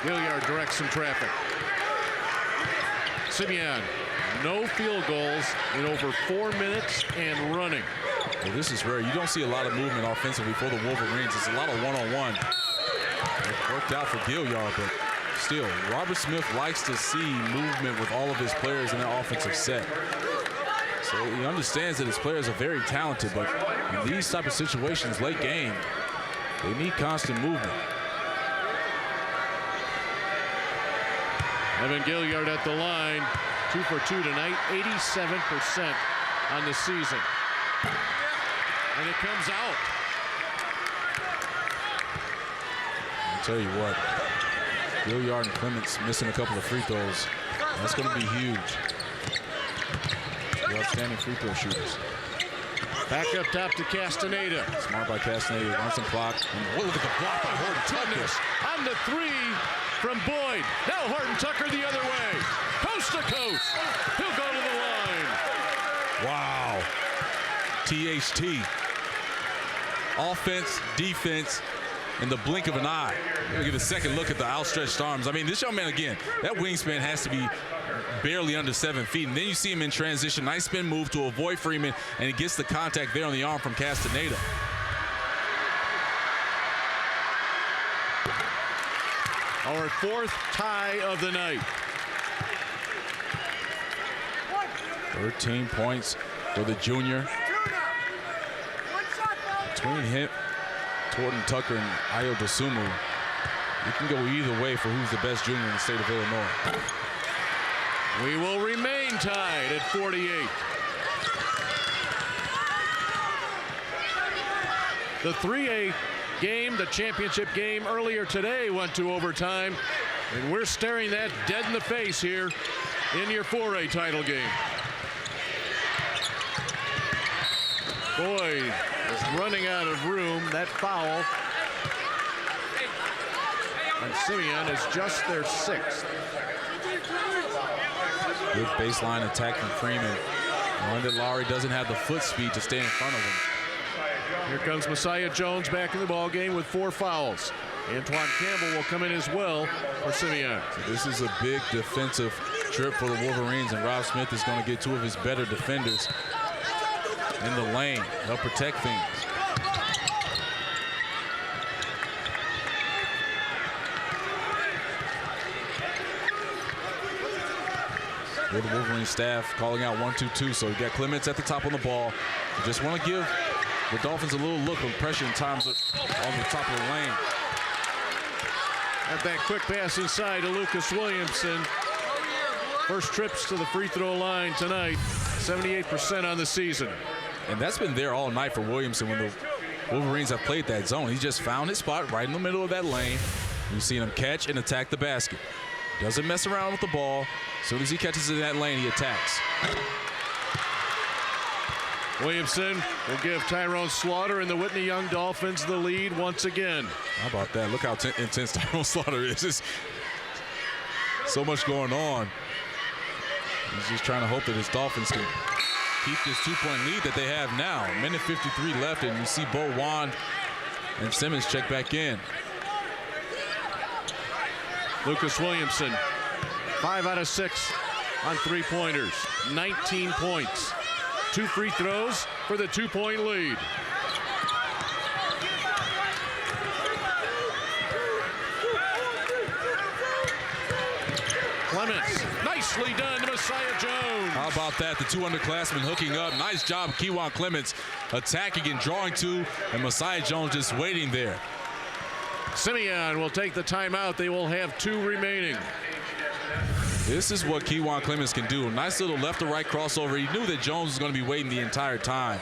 Gilliard directs some traffic. Simeon, no field goals in over 4 minutes and running. Well, this is rare. You don't see a lot of movement offensively for the Wolverines. It's a lot of one-on-one. It worked out for Gilliard, but still, Robert Smith likes to see movement with all of his players in their offensive set. So he understands that his players are very talented, but in these type of situations, late game, they need constant movement. Evan Gilliard at the line, 2 for 2 tonight, 87% on the season. And it comes out. I'll tell you what, Gilliard and Clements missing a couple of free throws. That's going to be huge. Two outstanding free throw shooters. Back up top to Castaneda. Smart by Castaneda, runs some clock. And look at the block by Horton Tucker. On the three from Boyd. Now Horton Tucker the other way. Coast to coast. He'll go to the line. Wow. THT. Offense, defense, in the blink of an eye. We'll get a second look at the outstretched arms. I mean, this young man, again, that wingspan has to be barely under 7 feet. And then you see him in transition. Nice spin move to avoid Freeman, and he gets the contact there on the arm from Castaneda. Our 4th tie of the night. 13 points for the junior. Between him, Horton Tucker, and Ayo Dosunmu, you can go either way for who's the best junior in the state of Illinois. We will remain tied at 48. The 3A game, the championship game earlier today, went to overtime, and we're staring that dead in the face here in your 4A title game. Boyd is running out of room. That foul. And Simeon is just their 6th. Good baseline attack from Freeman. One that Lowry doesn't have the foot speed to stay in front of him. Here comes Messiah Jones back in the ball game with 4 fouls. Antoine Campbell will come in as well for Simeon. So this is a big defensive trip for the Wolverines, and Rob Smith is going to get 2 of his better defenders in the lane. They'll protect things. With the Wolverine staff calling out 1-2-2. So you got Clements at the top on the ball. You just want to give the Dolphins a little look of pressure in times on the top of the lane. At that quick pass inside to Lucas Williamson. First trips to the free throw line tonight. 78% on the season. And that's been there all night for Williamson when the Wolverines have played that zone. He just found his spot right in the middle of that lane. You've seen him catch and attack the basket. Doesn't mess around with the ball. As soon as he catches in that lane, he attacks. Williamson will give Tyrone Slaughter and the Whitney Young Dolphins the lead once again. How about that? Look how intense Tyrone Slaughter is. There's so much going on. He's just trying to hope that his Dolphins can keep this 2-point lead that they have now. 1:53 left, and you see Bo Wand and Simmons check back in. Lucas Williamson, 5 out of 6 on 3-pointers, 19 points. 2 free throws for the 2-point lead. Clements, nicely done to Messiah Jones. How about that? The 2 underclassmen hooking up. Nice job, Kewan Clements attacking and drawing to, and Messiah Jones just waiting there. Simeon will take the timeout. They will have 2 remaining. This is what Kewan Clements can do. Nice little left to right crossover. He knew that Jones was going to be waiting the entire time.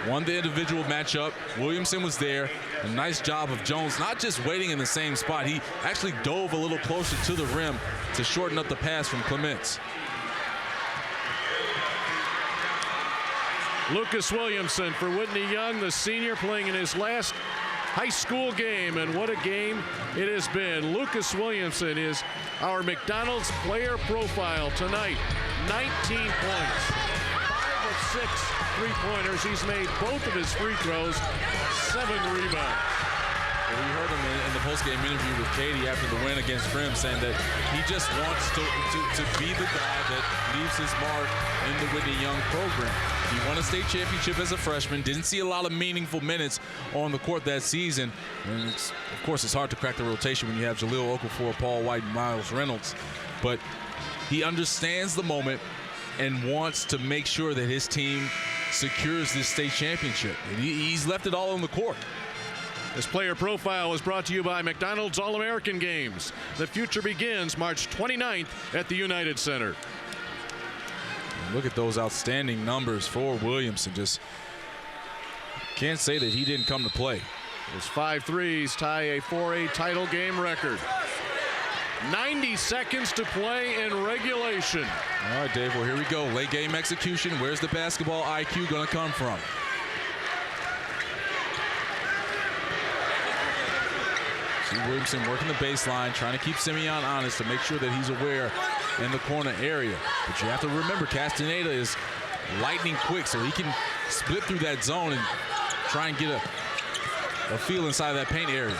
Won the individual matchup. Williamson was there. A nice job of Jones, not just waiting in the same spot. He actually dove a little closer to the rim to shorten up the pass from Clements. Lucas Williamson for Whitney Young, the senior, playing in his last high school game, and what a game it has been. Lucas Williamson is our McDonald's player profile tonight. 19 points, 5 of 6 3-pointers. He's made both of his free throws, 7 rebounds. Well, we heard him in the post-game interview with Katie after the win against Crim, saying that he just wants to be the guy that leaves his mark in the Whitney Young program. He won a state championship as a freshman, didn't see a lot of meaningful minutes on the court that season. And of course, it's hard to crack the rotation when you have Jaleel Okafor, Paul White, and Miles Reynolds. But he understands the moment and wants to make sure that his team secures this state championship. And he's left it all on the court. This player profile was brought to you by McDonald's All-American Games. The future begins March 29th at the United Center. Look at those outstanding numbers for Williamson. Just can't say that he didn't come to play. Those 5 threes tie a 4A title game record. 90 seconds to play in regulation. All right, Dave, well, here we go. Late game execution. Where's the basketball IQ going to come from? See Williamson working the baseline, trying to keep Simeon honest to make sure that he's aware in the corner area. But you have to remember, Castaneda is lightning quick, so he can split through that zone and try and get a feel inside of that paint area.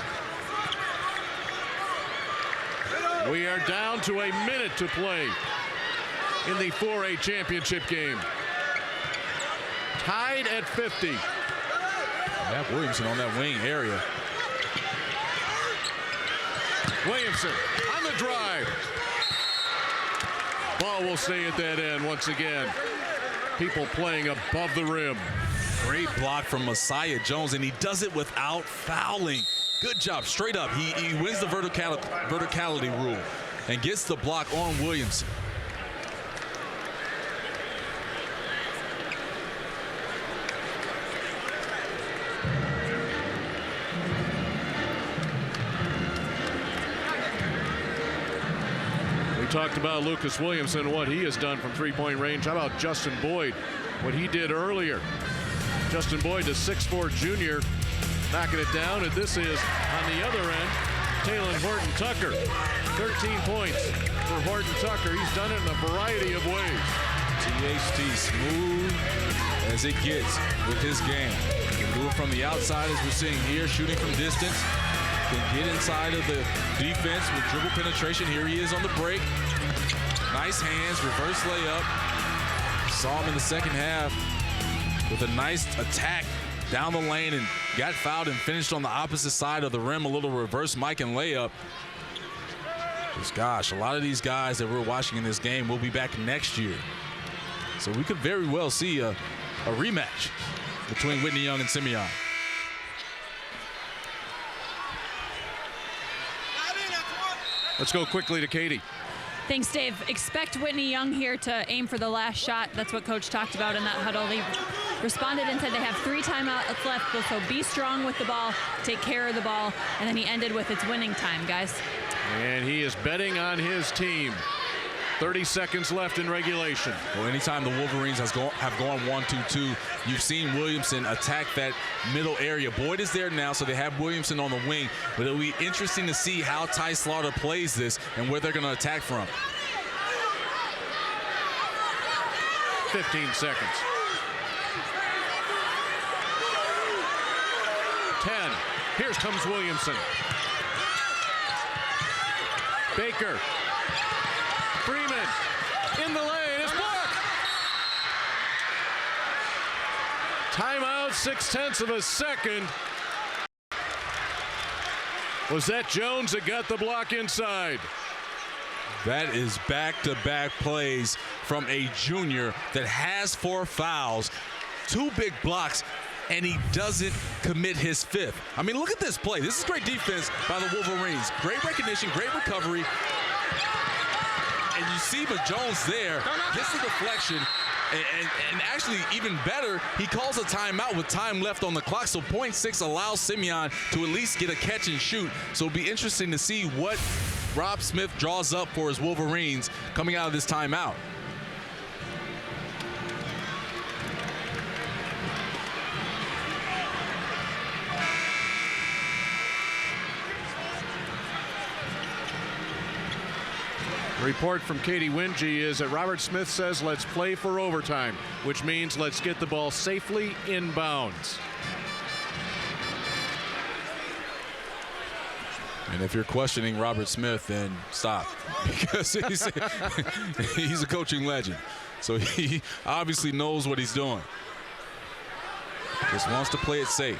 We are down to a minute to play in the 4A championship game. Tied at 50. Yeah, Williamson on that wing area. Williamson on the drive. Ball will stay at that end once again. People playing above the rim. Great block from Messiah Jones, and he does it without fouling. Good job, straight up. He wins the verticality rule and gets the block on Williamson. We talked about Lucas Williamson and what he has done from three-point range. How about Justin Boyd, what he did earlier? Justin Boyd, the 6'4" junior, knocking it down, and this is on the other end, Talon Horton-Tucker. 13 points for Horton-Tucker. He's done it in a variety of ways. THT, smooth as it gets with his game. He can do it from the outside, as we're seeing here, shooting from distance. Can get inside of the defense with dribble penetration. Here he is on the break. Nice hands, reverse layup. Saw him in the second half with a nice attack down the lane and got fouled and finished on the opposite side of the rim. A little reverse Mike and layup. Just gosh, a lot of these guys that we're watching in this game will be back next year. So we could very well see a rematch between Whitney Young and Simeon. Let's go quickly to Katie. Thanks, Dave. Expect Whitney Young here to aim for the last shot. That's what Coach talked about in that huddle. They responded and said they have 3 timeouts left, so be strong with the ball, take care of the ball, and then he ended with it's winning time, guys. And he is betting on his team. 30 seconds left in regulation. Well, anytime the Wolverines have gone 1-2-2, you've seen Williamson attack that middle area. Boyd is there now, so they have Williamson on the wing. But it'll be interesting to see how Ty Slaughter plays this and where they're going to attack from. 15 seconds. 10. Here comes Williamson. Baker. Freeman in the lane. It's blocked. Timeout, 0.6 of a second. Was that Jones that got the block inside? That is back-to-back plays from a junior that has 4 fouls, 2 big blocks, and he doesn't commit his 5th. I mean, look at this play. This is great defense by the Wolverines. Great recognition, great recovery. And you see Jones there, gets the deflection, and actually even better, he calls a timeout with time left on the clock, so 0.6 allows Simeon to at least get a catch and shoot. So it'll be interesting to see what Rob Smith draws up for his Wolverines coming out of this timeout. Report from Katie Wingy is that Robert Smith says let's play for overtime, which means let's get the ball safely inbounds. And if you're questioning Robert Smith, then stop, because he's a coaching legend. So he obviously knows what he's doing. Just wants to play it safe.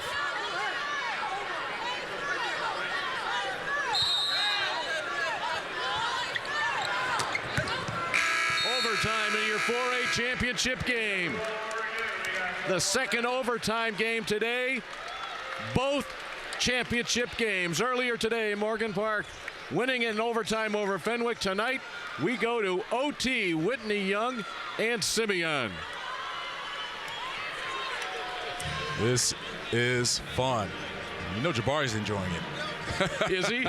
Overtime in your 4A championship game. The second overtime game today. Both championship games. Earlier today, Morgan Park winning in overtime over Fenwick. Tonight, we go to OT, Whitney Young and Simeon. This is fun. You know Jabari's enjoying it. Is he?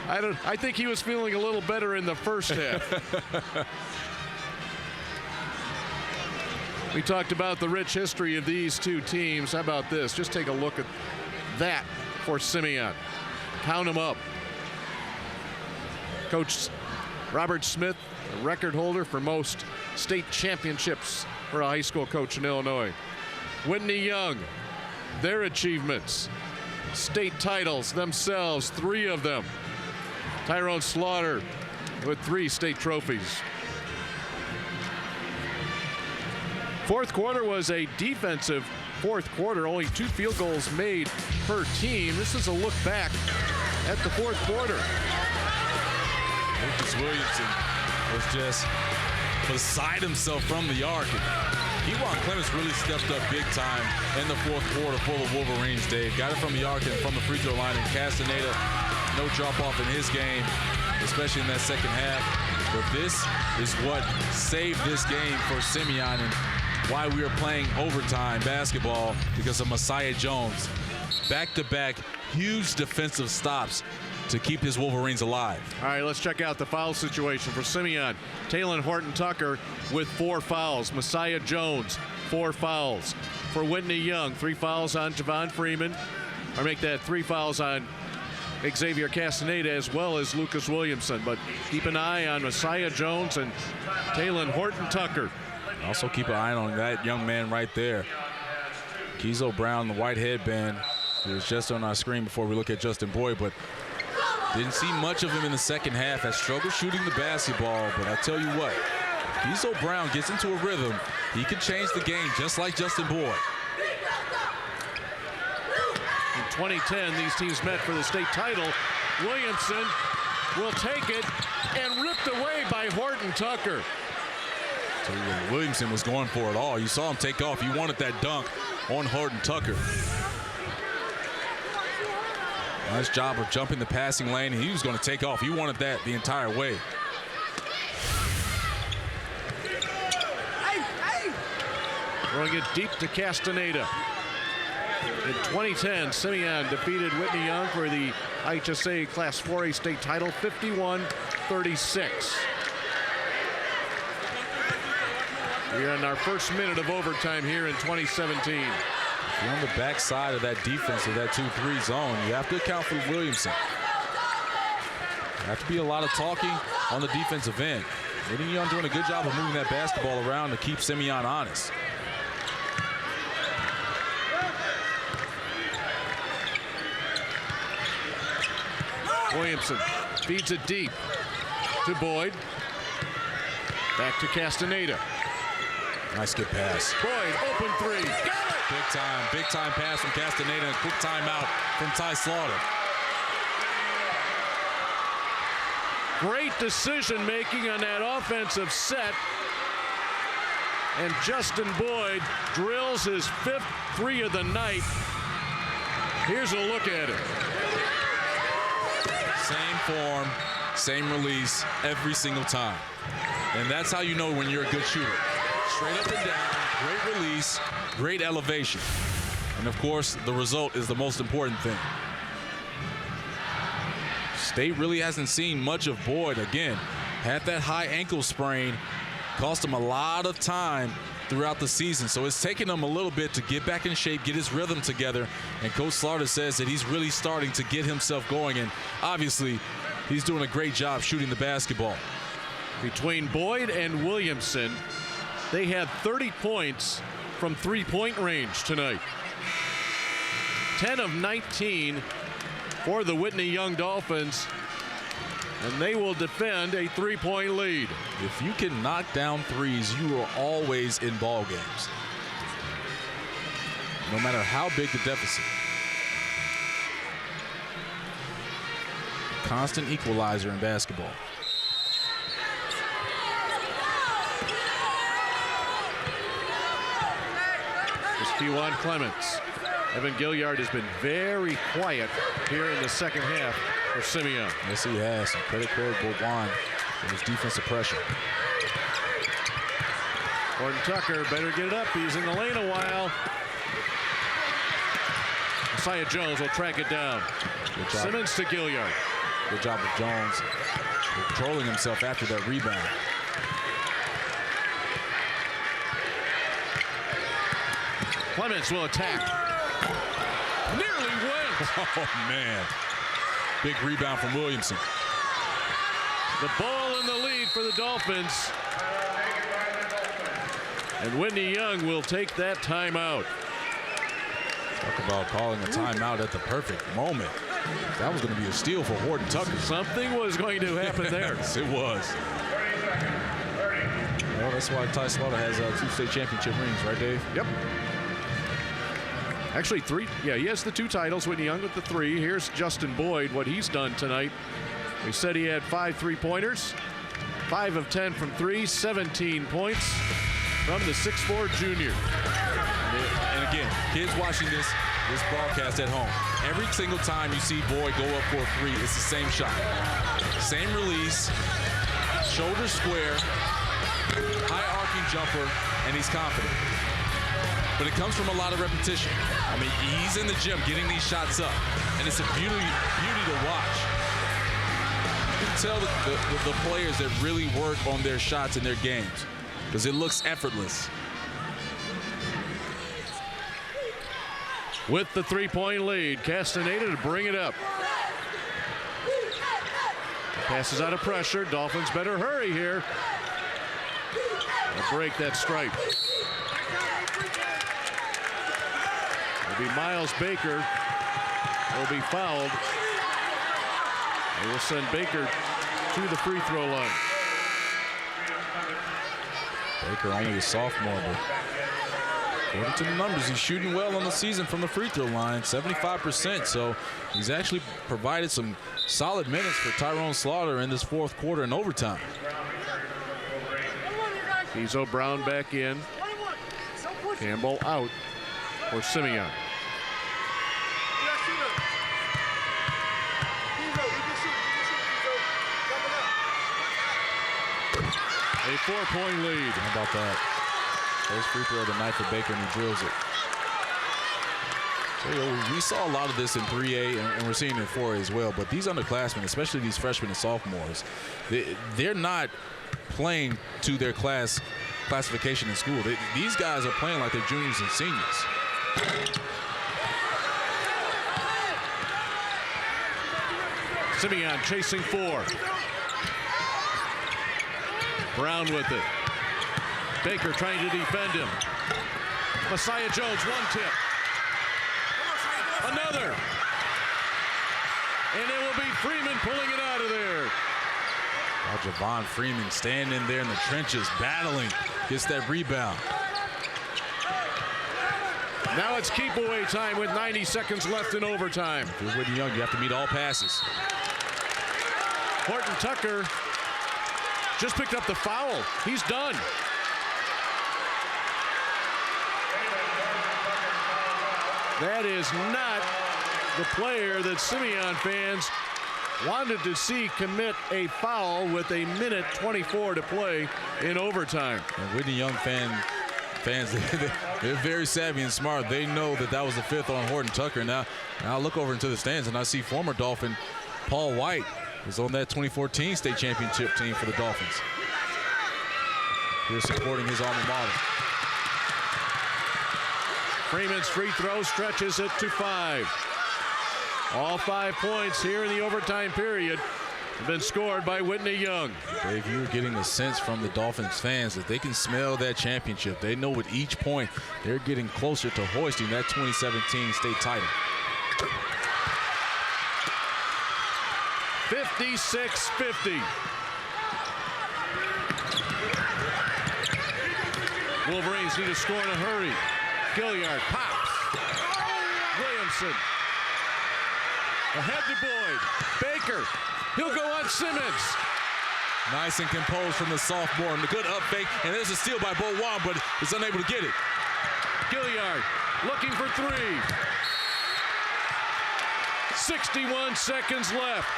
I think he was feeling a little better in the first half. We talked about the rich history of these two teams. How about this? Just take a look at that for Simeon. Count them up. Coach Robert Smith, a record holder for most state championships for a high school coach in Illinois. Whitney Young, their achievements. State titles themselves, 3 of them. Tyrone Slaughter with 3 state trophies. Fourth quarter was a defensive fourth quarter, only 2 field goals made per team. This is a look back at the fourth quarter. Lucas Williamson was just beside himself from the arc. Ewan Clements really stepped up big time in the fourth quarter for the Wolverines, Dave. Got it from the arc and from the free throw line, and Castaneda, no drop off in his game, especially in that second half. But this is what saved this game for Simeon and why we are playing overtime basketball, because of Messiah Jones. Back-to-back huge defensive stops to keep his Wolverines alive. All right, let's check out the foul situation for Simeon. Talon Horton-Tucker with 4 fouls. Messiah Jones, 4 fouls. For Whitney Young, 3 fouls on Javon Freeman. Or make that 3 fouls on Xavier Castaneda as well as Lucas Williamson. But keep an eye on Messiah Jones and Talon Horton-Tucker. Also keep an eye on that young man right there. Kizo Brown, the white headband. He was just on our screen before we look at Justin Boyd, but didn't see much of him in the second half. Has struggled shooting the basketball, but I tell you what, Kizo Brown gets into a rhythm, he can change the game just like Justin Boyd. In 2010, these teams met for the state title. Williamson will take it and ripped away by Horton-Tucker. Williamson was going for it all. You saw him take off. He wanted that dunk on Horton-Tucker. Nice job of jumping the passing lane. He was going to take off. He wanted that the entire way. Throwing it deep to Castaneda. In 2010, Simeon defeated Whitney Young for the IHSA Class 4A state title, 51-36. We're in our first minute of overtime here in 2017. If you're on the backside of that defense, of that 2-3 zone, you have to account for Williamson. There have to be a lot of talking on the defensive end. Whitney Young doing a good job of moving that basketball around to keep Simeon honest. Williamson feeds it deep to Boyd. Back to Castaneda. Nice good pass. Boyd, open 3. Got it! Big time pass from Castaneda and quick timeout from Ty Slaughter. Great decision making on that offensive set. And Justin Boyd drills his 5th 3 of the night. Here's a look at it. Same form, same release every single time. And that's how you know when you're a good shooter. Straight up and down, great release, great elevation. And of course, the result is the most important thing. State really hasn't seen much of Boyd. Again, had that high ankle sprain, cost him a lot of time throughout the season. So it's taken him a little bit to get back in shape, get his rhythm together. And Coach Slaughter says that he's really starting to get himself going. And obviously, He's doing a great job shooting the basketball. Between Boyd and Williamson, they had 30 points from three-point range tonight. 10 of 19 for the Whitney Young Dolphins, and they will defend a three-point lead. If you can knock down threes, you are always in ball games, no matter how big the deficit. Constant equalizer in basketball. It's Kewan Clements. Evan Gilliard has been very quiet here in the second half for Simeon. Yes, he has. And credit Bourgoin for his defensive pressure. Horton Tucker better get it up. He's in the lane a while. Messiah Jones will track it down. Simmons to Gilliard. Good job of Jones controlling himself after that rebound. Clements will attack. Nearly went. Oh, man. Big rebound from Williamson. The ball in the lead for the Dolphins. And Whitney Young will take that timeout. Talk about calling a timeout at the perfect moment. That was going to be a steal for Horton Tucker. Something was going to happen there. Yes, it was. Well, that's why Ty Slaughter has 2 state championship rings, right, Dave? Yep. Actually, 3. Yeah, he has the 2 titles. Whitney Young with the 3. Here's Justin Boyd, what he's done tonight. We said he had 5 three-pointers, 5 of 10 from 3, 17 points from the 6'4" junior. And again, kids watching this broadcast at home, every single time you see Boyd go up for a 3, it's the same shot. Same release, shoulder square, high arcing jumper, and he's confident. But it comes from a lot of repetition. I mean, he's in the gym getting these shots up, and it's a beauty to watch. You can tell the players that really work on their shots in their games because it looks effortless. With the 3-point lead, Castaneda to bring it up. Passes out of pressure. Dolphins better hurry here. They'll break that stripe. It'll be Miles Baker. Will be fouled. They will send Baker to the free throw line. Baker only a sophomore, but according to the numbers, he's shooting well on the season from the free throw line, 75%. So he's actually provided some solid minutes for Tyrone Slaughter in this 4th quarter and overtime. Kizo Brown back in. Campbell out for Simeon. A 4-point lead. How about that? First free throw of the night for Baker, and he drills it. So, we saw a lot of this in 3A, and we're seeing it in 4A as well. But these underclassmen, especially these freshmen and sophomores, they're not playing to their classification in school. These guys are playing like they're juniors and seniors. Simeon chasing 4. Brown with it. Baker trying to defend him. Messiah Jones, 1 tip. Another. And it will be Freeman pulling it out of there. Javon Freeman standing there in the trenches, battling, gets that rebound. Now it's keep away time with 90 seconds left in overtime. If you're Whitney Young, you have to meet all passes. Horton Tucker just picked up the foul. He's done. That is not the player that Simeon fans wanted to see commit a foul with 1:24 to play in overtime. And Whitney Young fans, they're very savvy and smart. They know that was the 5th on Horton Tucker. Now I look over into the stands and I see former Dolphin Paul White is on that 2014 state championship team for the Dolphins. Here supporting his alma mater. Freeman's free throw stretches it to 5. All 5 points here in the overtime period been scored by Whitney Young. Dave, you're getting a sense from the Dolphins fans that they can smell that championship. They know with each point they're getting closer to hoisting that 2017 state title. 56-50. Wolverines need to score in a hurry. Gilliard pops. Williamson. Ahead to Boyd. Baker. He'll go on Simmons. Nice and composed from the sophomore. And the good up fake. And there's a steal by Bo Wan, but is unable to get it. Gilliard looking for three. 61 seconds left.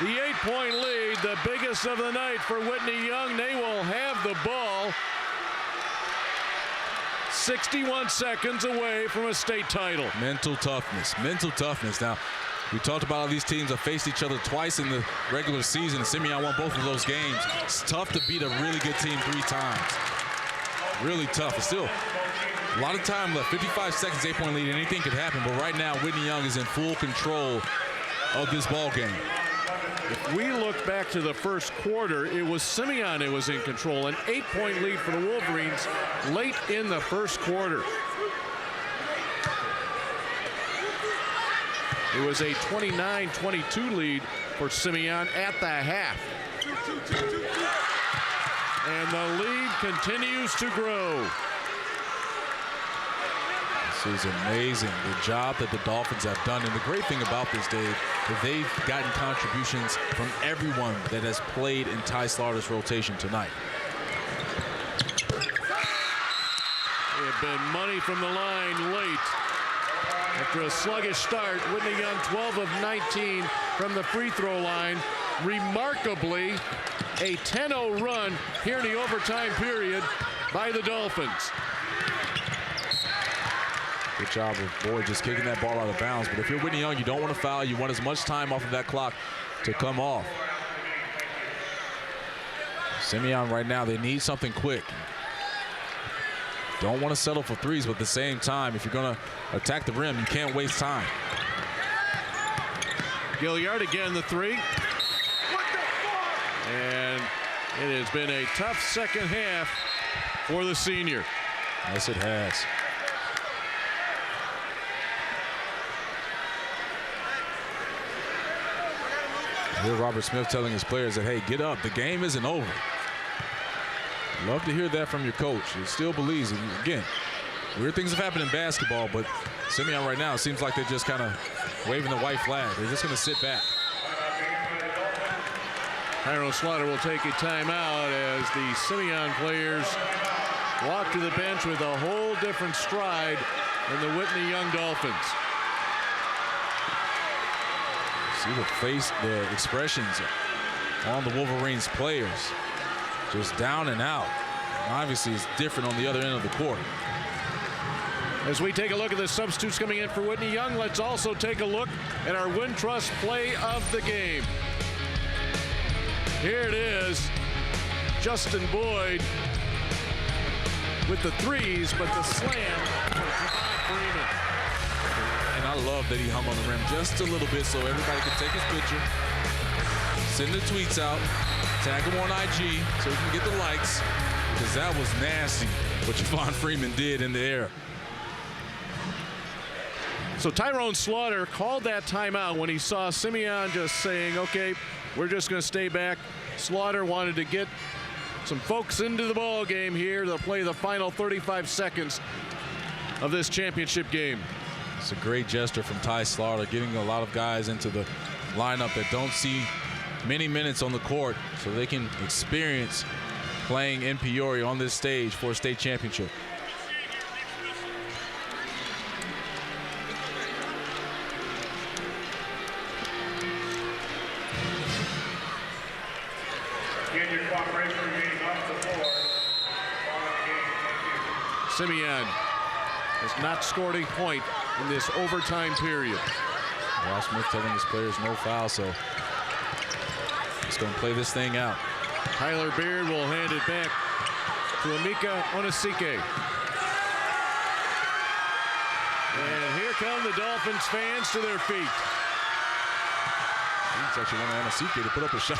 The 8-point lead, the biggest of the night for Whitney Young. They will have the ball. 61 seconds away from a state title. Mental toughness. Mental toughness. Now, we talked about how these teams have faced each other twice in the regular season, and Simeon won both of those games. It's tough to beat a really good team 3 times. Really tough. But still, a lot of time left. 55 seconds, 8-point lead. Anything could happen. But right now, Whitney Young is in full control of this ball game. If we look back to the first quarter, it was Simeon who was in control. An 8-point lead for the Wolverines late in the first quarter. It was a 29-22 lead for Simeon at the half. And the lead continues to grow. This is amazing, the job that the Dolphins have done. And the great thing about this, Dave, is they've gotten contributions from everyone that has played in Ty Slaughter's rotation tonight. They have been money from the line late. After a sluggish start, Whitney Young 12 of 19 from the free throw line. Remarkably, a 10-0 run here in the overtime period by the Dolphins. Good job of Boyd just kicking that ball out of bounds. But if you're Whitney Young, you don't want to foul. You want as much time off of that clock to come off. Simeon right now, they need something quick. Don't want to settle for threes, but at the same time, if you're going to attack the rim, you can't waste time. Gilliard again, the three. And it has been a tough second half for the senior. Yes, it has. I hear Robert Smith telling his players that, hey, get up. The game isn't over. Love to hear that from your coach. He still believes it. Again, weird things have happened in basketball, but Simeon right now, it seems like they're just kind of waving the white flag. They're just going to sit back. Tyrone Slaughter will take a timeout as the Simeon players walk to the bench with a whole different stride than the Whitney Young Dolphins. See the expressions on the Wolverines players. Just down and out. And obviously, it's different on the other end of the court. As we take a look at the substitutes coming in for Whitney Young, let's also take a look at our Wintrust play of the game. Here it is. Justin Boyd with the threes, but the slam for Freeman. And I love that he hung on the rim just a little bit so everybody can take his picture, send the tweets out, tag him on IG so he can get the likes, because that was nasty what Javon Freeman did in the air. So Tyrone Slaughter called that timeout when he saw Simeon just saying, okay, we're just going to stay back. Slaughter wanted to get some folks into the ball game here. They'll play the final 35 seconds of this championship game. It's a great gesture from Ty Slaughter, getting a lot of guys into the lineup that don't see many minutes on the court so they can experience playing in Peoria on this stage for a state championship. Simeon has not scored a point in this overtime period. Ross Smith telling his players no foul, so he's going to play this thing out. Tyler Beard will hand it back to Emeka Onosike. And here come the Dolphins fans to their feet. He's actually one of Anasike to put up a shot.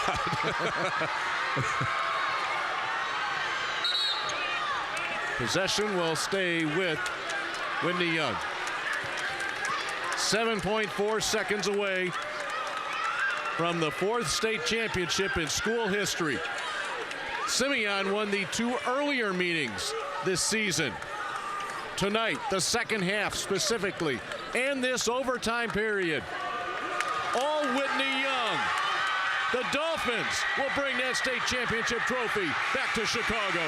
Possession will stay with Whitney Young. 7.4 seconds away from the 4th state championship in school history. Simeon won the 2 earlier meetings this season. Tonight, the second half specifically, and this overtime period. All Whitney Young. The Dolphins will bring that state championship trophy back to Chicago.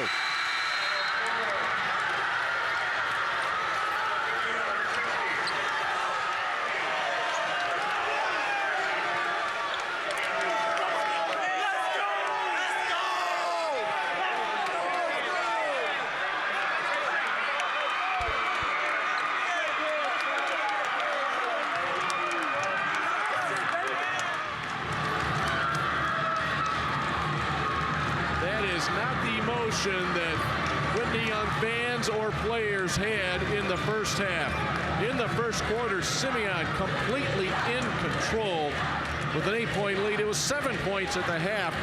That Whitney Young fans or players had in the first half. In the first quarter, Simeon completely in control with an 8-point lead. It was 7 points at the half.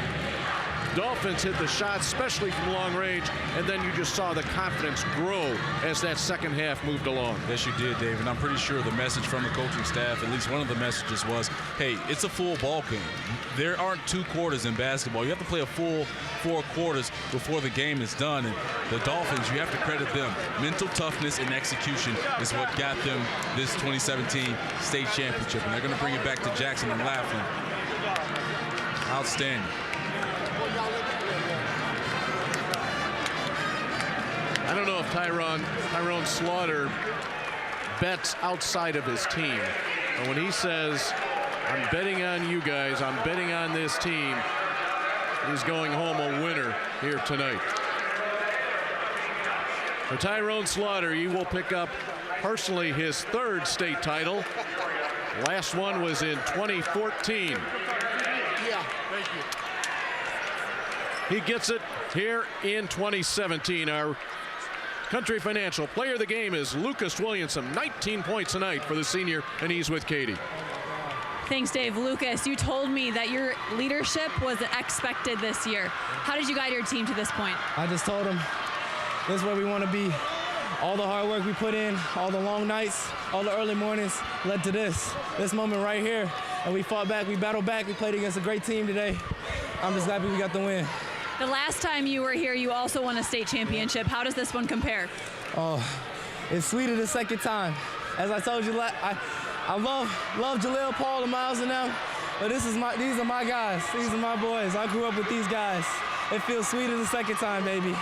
Dolphins hit the shots, especially from long range, and then you just saw the confidence grow as that second half moved along. Yes, you did, Dave, and I'm pretty sure the message from the coaching staff, at least one of the messages was, hey, it's a full ball game. There aren't 2 quarters in basketball. You have to play a full 4 quarters before the game is done, and the Dolphins, you have to credit them. Mental toughness and execution is what got them this 2017 state championship, and they're going to bring it back to Jackson and Laughlin. Outstanding. I don't know if Tyrone Slaughter bets outside of his team. But when he says, I'm betting on you guys, I'm betting on this team, he's going home a winner here tonight. For Tyrone Slaughter, he will pick up personally his 3rd state title. Last one was in 2014. Yeah, thank you. He gets it here in 2017. Our Country Financial Player of the Game is Lucas Williamson. 19 points tonight for the senior, and he's with Katie. Thanks, Dave. Lucas, you told me that your leadership was expected this year. How did you guide your team to this point? I just told them this is where we want to be. All the hard work we put in, all the long nights, all the early mornings led to this moment right here. And we fought back, we battled back, we played against a great team today. I'm just happy we got the win. The last time you were here, you also won a state championship. How does this one compare? Oh, it's sweeter the second time. As I told you, I love Jaleel, Paul, and Miles and them, but these are my guys. These are my boys. I grew up with these guys. It feels sweeter the second time, baby.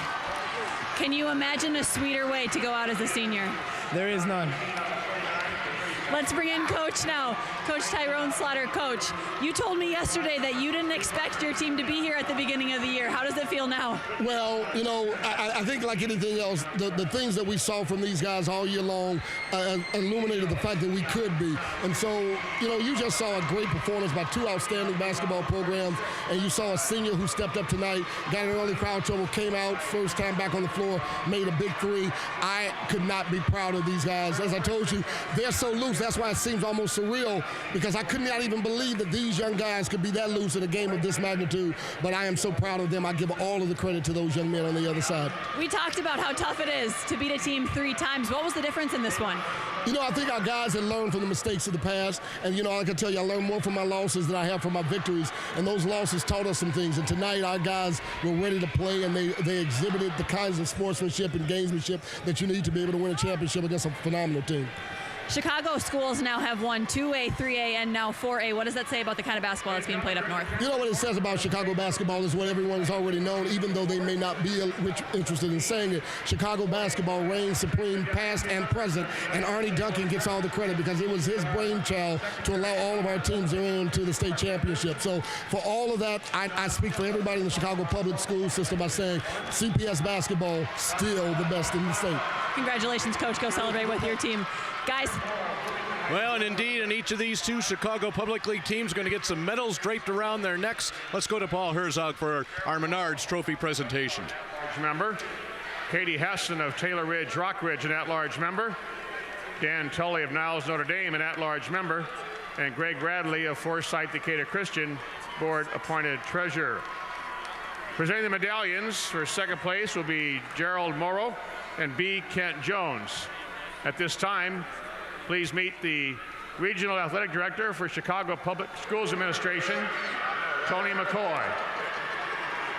Can you imagine a sweeter way to go out as a senior? There is none. Let's bring in Coach now. Coach Tyrone Slaughter. Coach, you told me yesterday that you didn't expect your team to be here at the beginning of the year. How does it feel now? Well, you know, I think like anything else, the things that we saw from these guys all year long illuminated the fact that we could be. And so, you know, you just saw a great performance by 2 outstanding basketball programs, and you saw a senior who stepped up tonight, got in early foul trouble, came out, first time back on the floor, made a big 3. I could not be proud of these guys. As I told you, they're so loose. That's why it seems almost surreal, because I could not even believe that these young guys could be that loose in a game of this magnitude. But I am so proud of them. I give all of the credit to those young men on the other side. We talked about how tough it is to beat a team 3 times. What was the difference in this one? You know, I think our guys had learned from the mistakes of the past. And, you know, I can tell you, I learned more from my losses than I have from my victories. And those losses taught us some things. And tonight, our guys were ready to play, and they exhibited the kinds of sportsmanship and gamesmanship that you need to be able to win a championship against a phenomenal team. Chicago schools now have won 2A, 3A, and now 4A. What does that say about the kind of basketball that's being played up north? You know what it says about Chicago basketball is what everyone has already known, even though they may not be interested in saying it. Chicago basketball reigns supreme past and present, and Arnie Duncan gets all the credit because it was his brainchild to allow all of our teams into the state championship. So for all of that, I speak for everybody in the Chicago public school system by saying CPS basketball still the best in the state. Congratulations, Coach. Go celebrate with your team. Guys. Well, and indeed, in each of these 2 Chicago Public League teams are going to get some medals draped around their necks. Let's go to Paul Herzog for our Menards Trophy presentation. Member, Katie Heston of Taylor Ridge, Rock Ridge, an at-large member. Dan Tully of Niles Notre Dame, an at-large member. and Greg Bradley of Forsyth Decatur Christian, board appointed treasurer. Presenting the medallions for second place will be Gerald Morrow and B. Kent Jones. At this time, please meet the Regional Athletic Director for Chicago Public Schools Administration, Tony McCoy.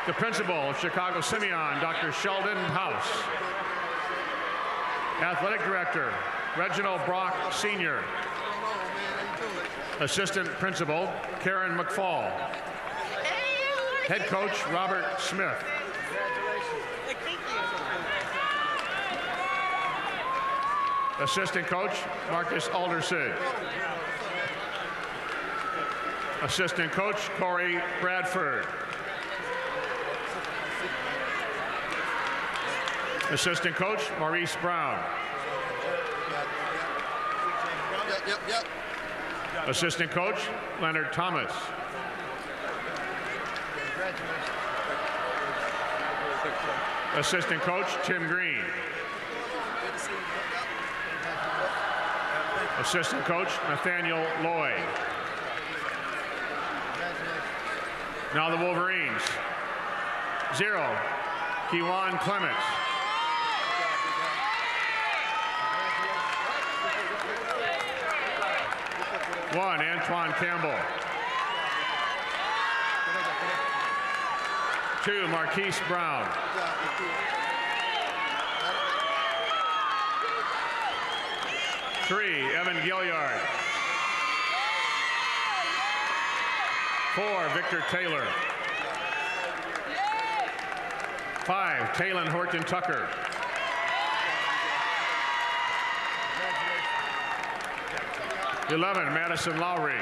The Principal of Chicago Simeon, Dr. Sheldon House. Athletic Director, Reginald Brock Sr. Assistant Principal, Karen McFall. Head Coach, Robert Smith. Assistant Coach, Marcus Alderson. Assistant Coach, Corey Bradford. Assistant Coach, Maurice Brown. Yep. Assistant Coach, Leonard Thomas. Assistant Coach, Tim Green. Assistant Coach, Nathaniel Lloyd. Now the Wolverines. 0, Kewan Clements. 1, Antoine Campbell. 2, Marquise Brown. 3, Evan Gilliard. 4, Victor Taylor. 5, Taylon Horton Tucker. 11, Madison Lowry.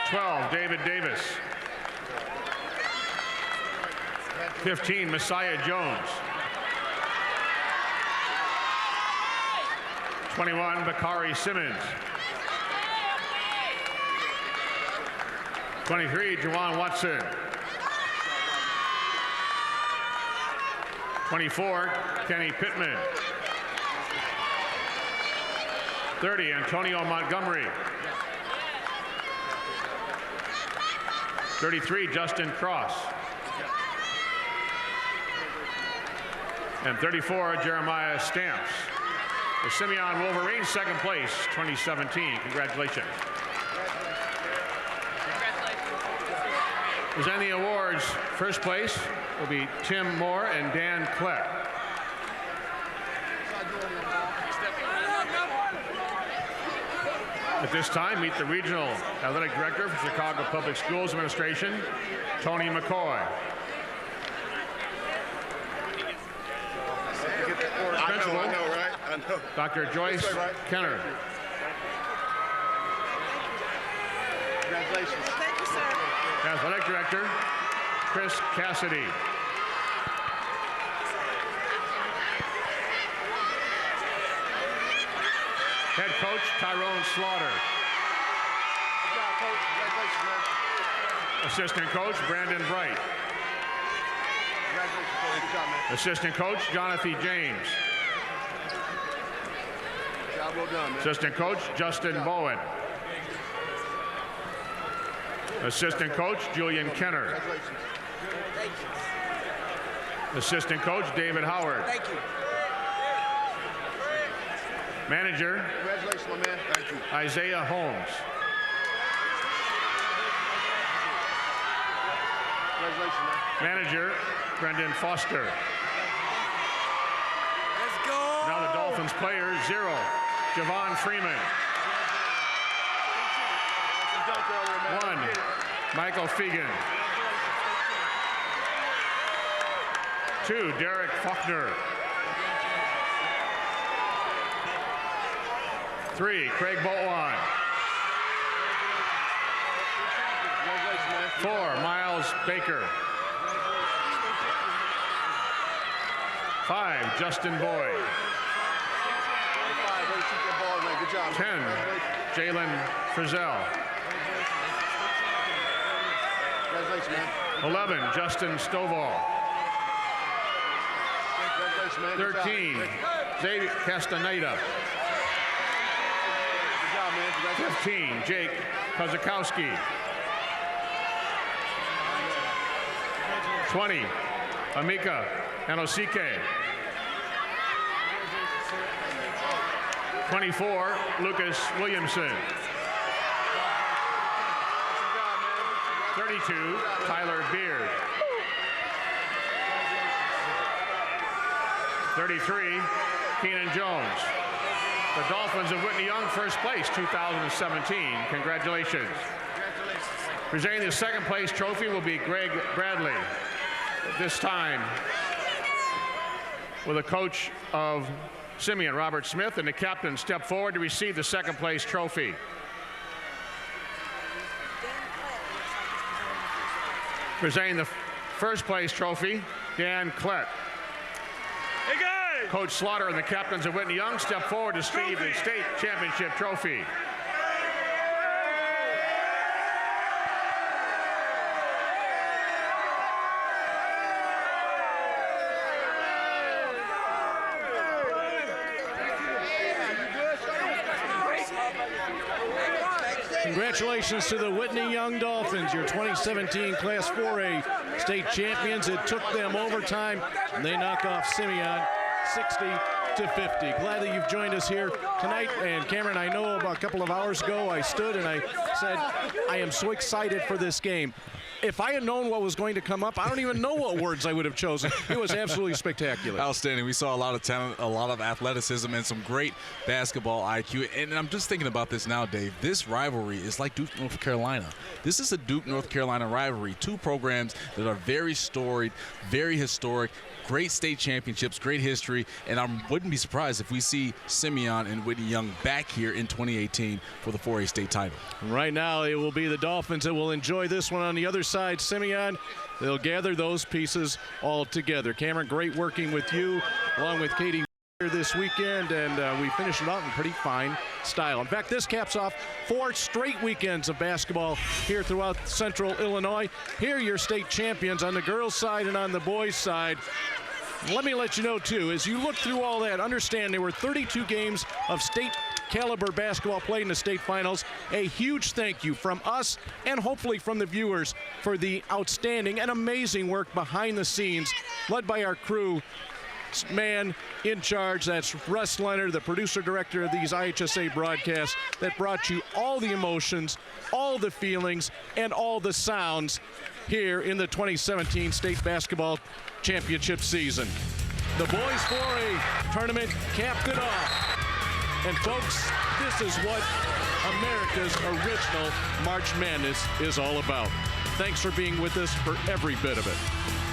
12, David Davis. 15, Messiah Jones. 21, Bakari Simmons. 23, Juwan Watson. 24, Kenny Pittman. 30, Antonio Montgomery. 33, Justin Cross. And 34, Jeremiah Stamps. The Simeon Wolverines, second place, 2017. Congratulations. Presenting the awards, first place will be Tim Moore and Dan Kleck. At this time, meet the Regional Athletic Director for Chicago Public Schools Administration, Tony McCoy. Principal, I know, right? I know. Dr. Joyce Kenner. Congratulations. Thank you, sir. Athletic Director, Chris Cassidy. Head Coach, Tyrone Slaughter. Good job, Coach. Congratulations, man. Assistant Coach, Brandon Bright. Congratulations, Coach. Good job, man. Assistant Coach, Jonathan James. Job well done, man. Assistant Coach, Justin Bowen. Assistant Coach, Julian Kenner. Congratulations. Thank you. Assistant Coach, David Howard. Thank you. Manager, Congratulations, my man. Thank you. Isaiah Holmes. Congratulations, man. Manager, Brendan Foster. Let's go. Now the Dolphins player, 0, Javon Freeman. 1, Michael Fegan. 2, Derek Faulkner. 3, Craig Boltwan. 4, Miles Baker. 5, Justin Boyd. 10, Jalen Frizzell. Congratulations, man. 11, Justin Stovall. Congratulations, man. Good job. 13, Castaneda. 15, Jake Kozakowski. 20, Amika Anosike. 24, Lucas Williamson. 32, Tyler Beard. 33, Keenan Jones. The Dolphins of Whitney Young, first place, 2017. Congratulations. Presenting the second place trophy will be Greg Bradley. This time with a coach of Simeon, Robert Smith, and the captain step forward to receive the second place trophy. Presenting the first place trophy, Dan Klett. Hey guys! Coach Slaughter and the captains of Whitney Young step forward to receive the state championship trophy. Congratulations to the Whitney Young Dolphins, your 2017 Class 4A state champions. It took them overtime, and they knock off Simeon 60-50. Glad that you've joined us here tonight. And Cameron, I know about a couple of hours ago I stood and I said, I am so excited for this game. If I had known what was going to come up, I don't even know what words I would have chosen. It was absolutely spectacular. Outstanding. We saw a lot of talent, a lot of athleticism, and some great basketball IQ. And I'm just thinking about this now, Dave. This rivalry is like Duke, North Carolina. This is a Duke, North Carolina rivalry. Two programs that are very storied, very historic, great state championships, great history, and I wouldn't be surprised if we see Simeon and Whitney Young back here in 2018 for the 4A state title. Right now, it will be the Dolphins that will enjoy this one. On the other side, Simeon, they'll gather those pieces all together. Cameron, great working with you, along with Katie this weekend, and we finished it out in pretty fine style. In fact, this caps off 4 straight weekends of basketball here throughout central Illinois. Here are your state champions on the girls' side and on the boys' side. Let me let you know, too, as you look through all that, understand there were 32 games of state caliber basketball played in the state finals. A huge thank you from us and hopefully from the viewers for the outstanding and amazing work behind the scenes, led by our crew man in charge. That's Russ Leonard, the producer director of these IHSA broadcasts, that brought you all the emotions, all the feelings, and all the sounds here in the 2017 state basketball championship season. The boys 4A tournament capped it off. And folks, this is what America's original March Madness is all about. Thanks for being with us for every bit of it.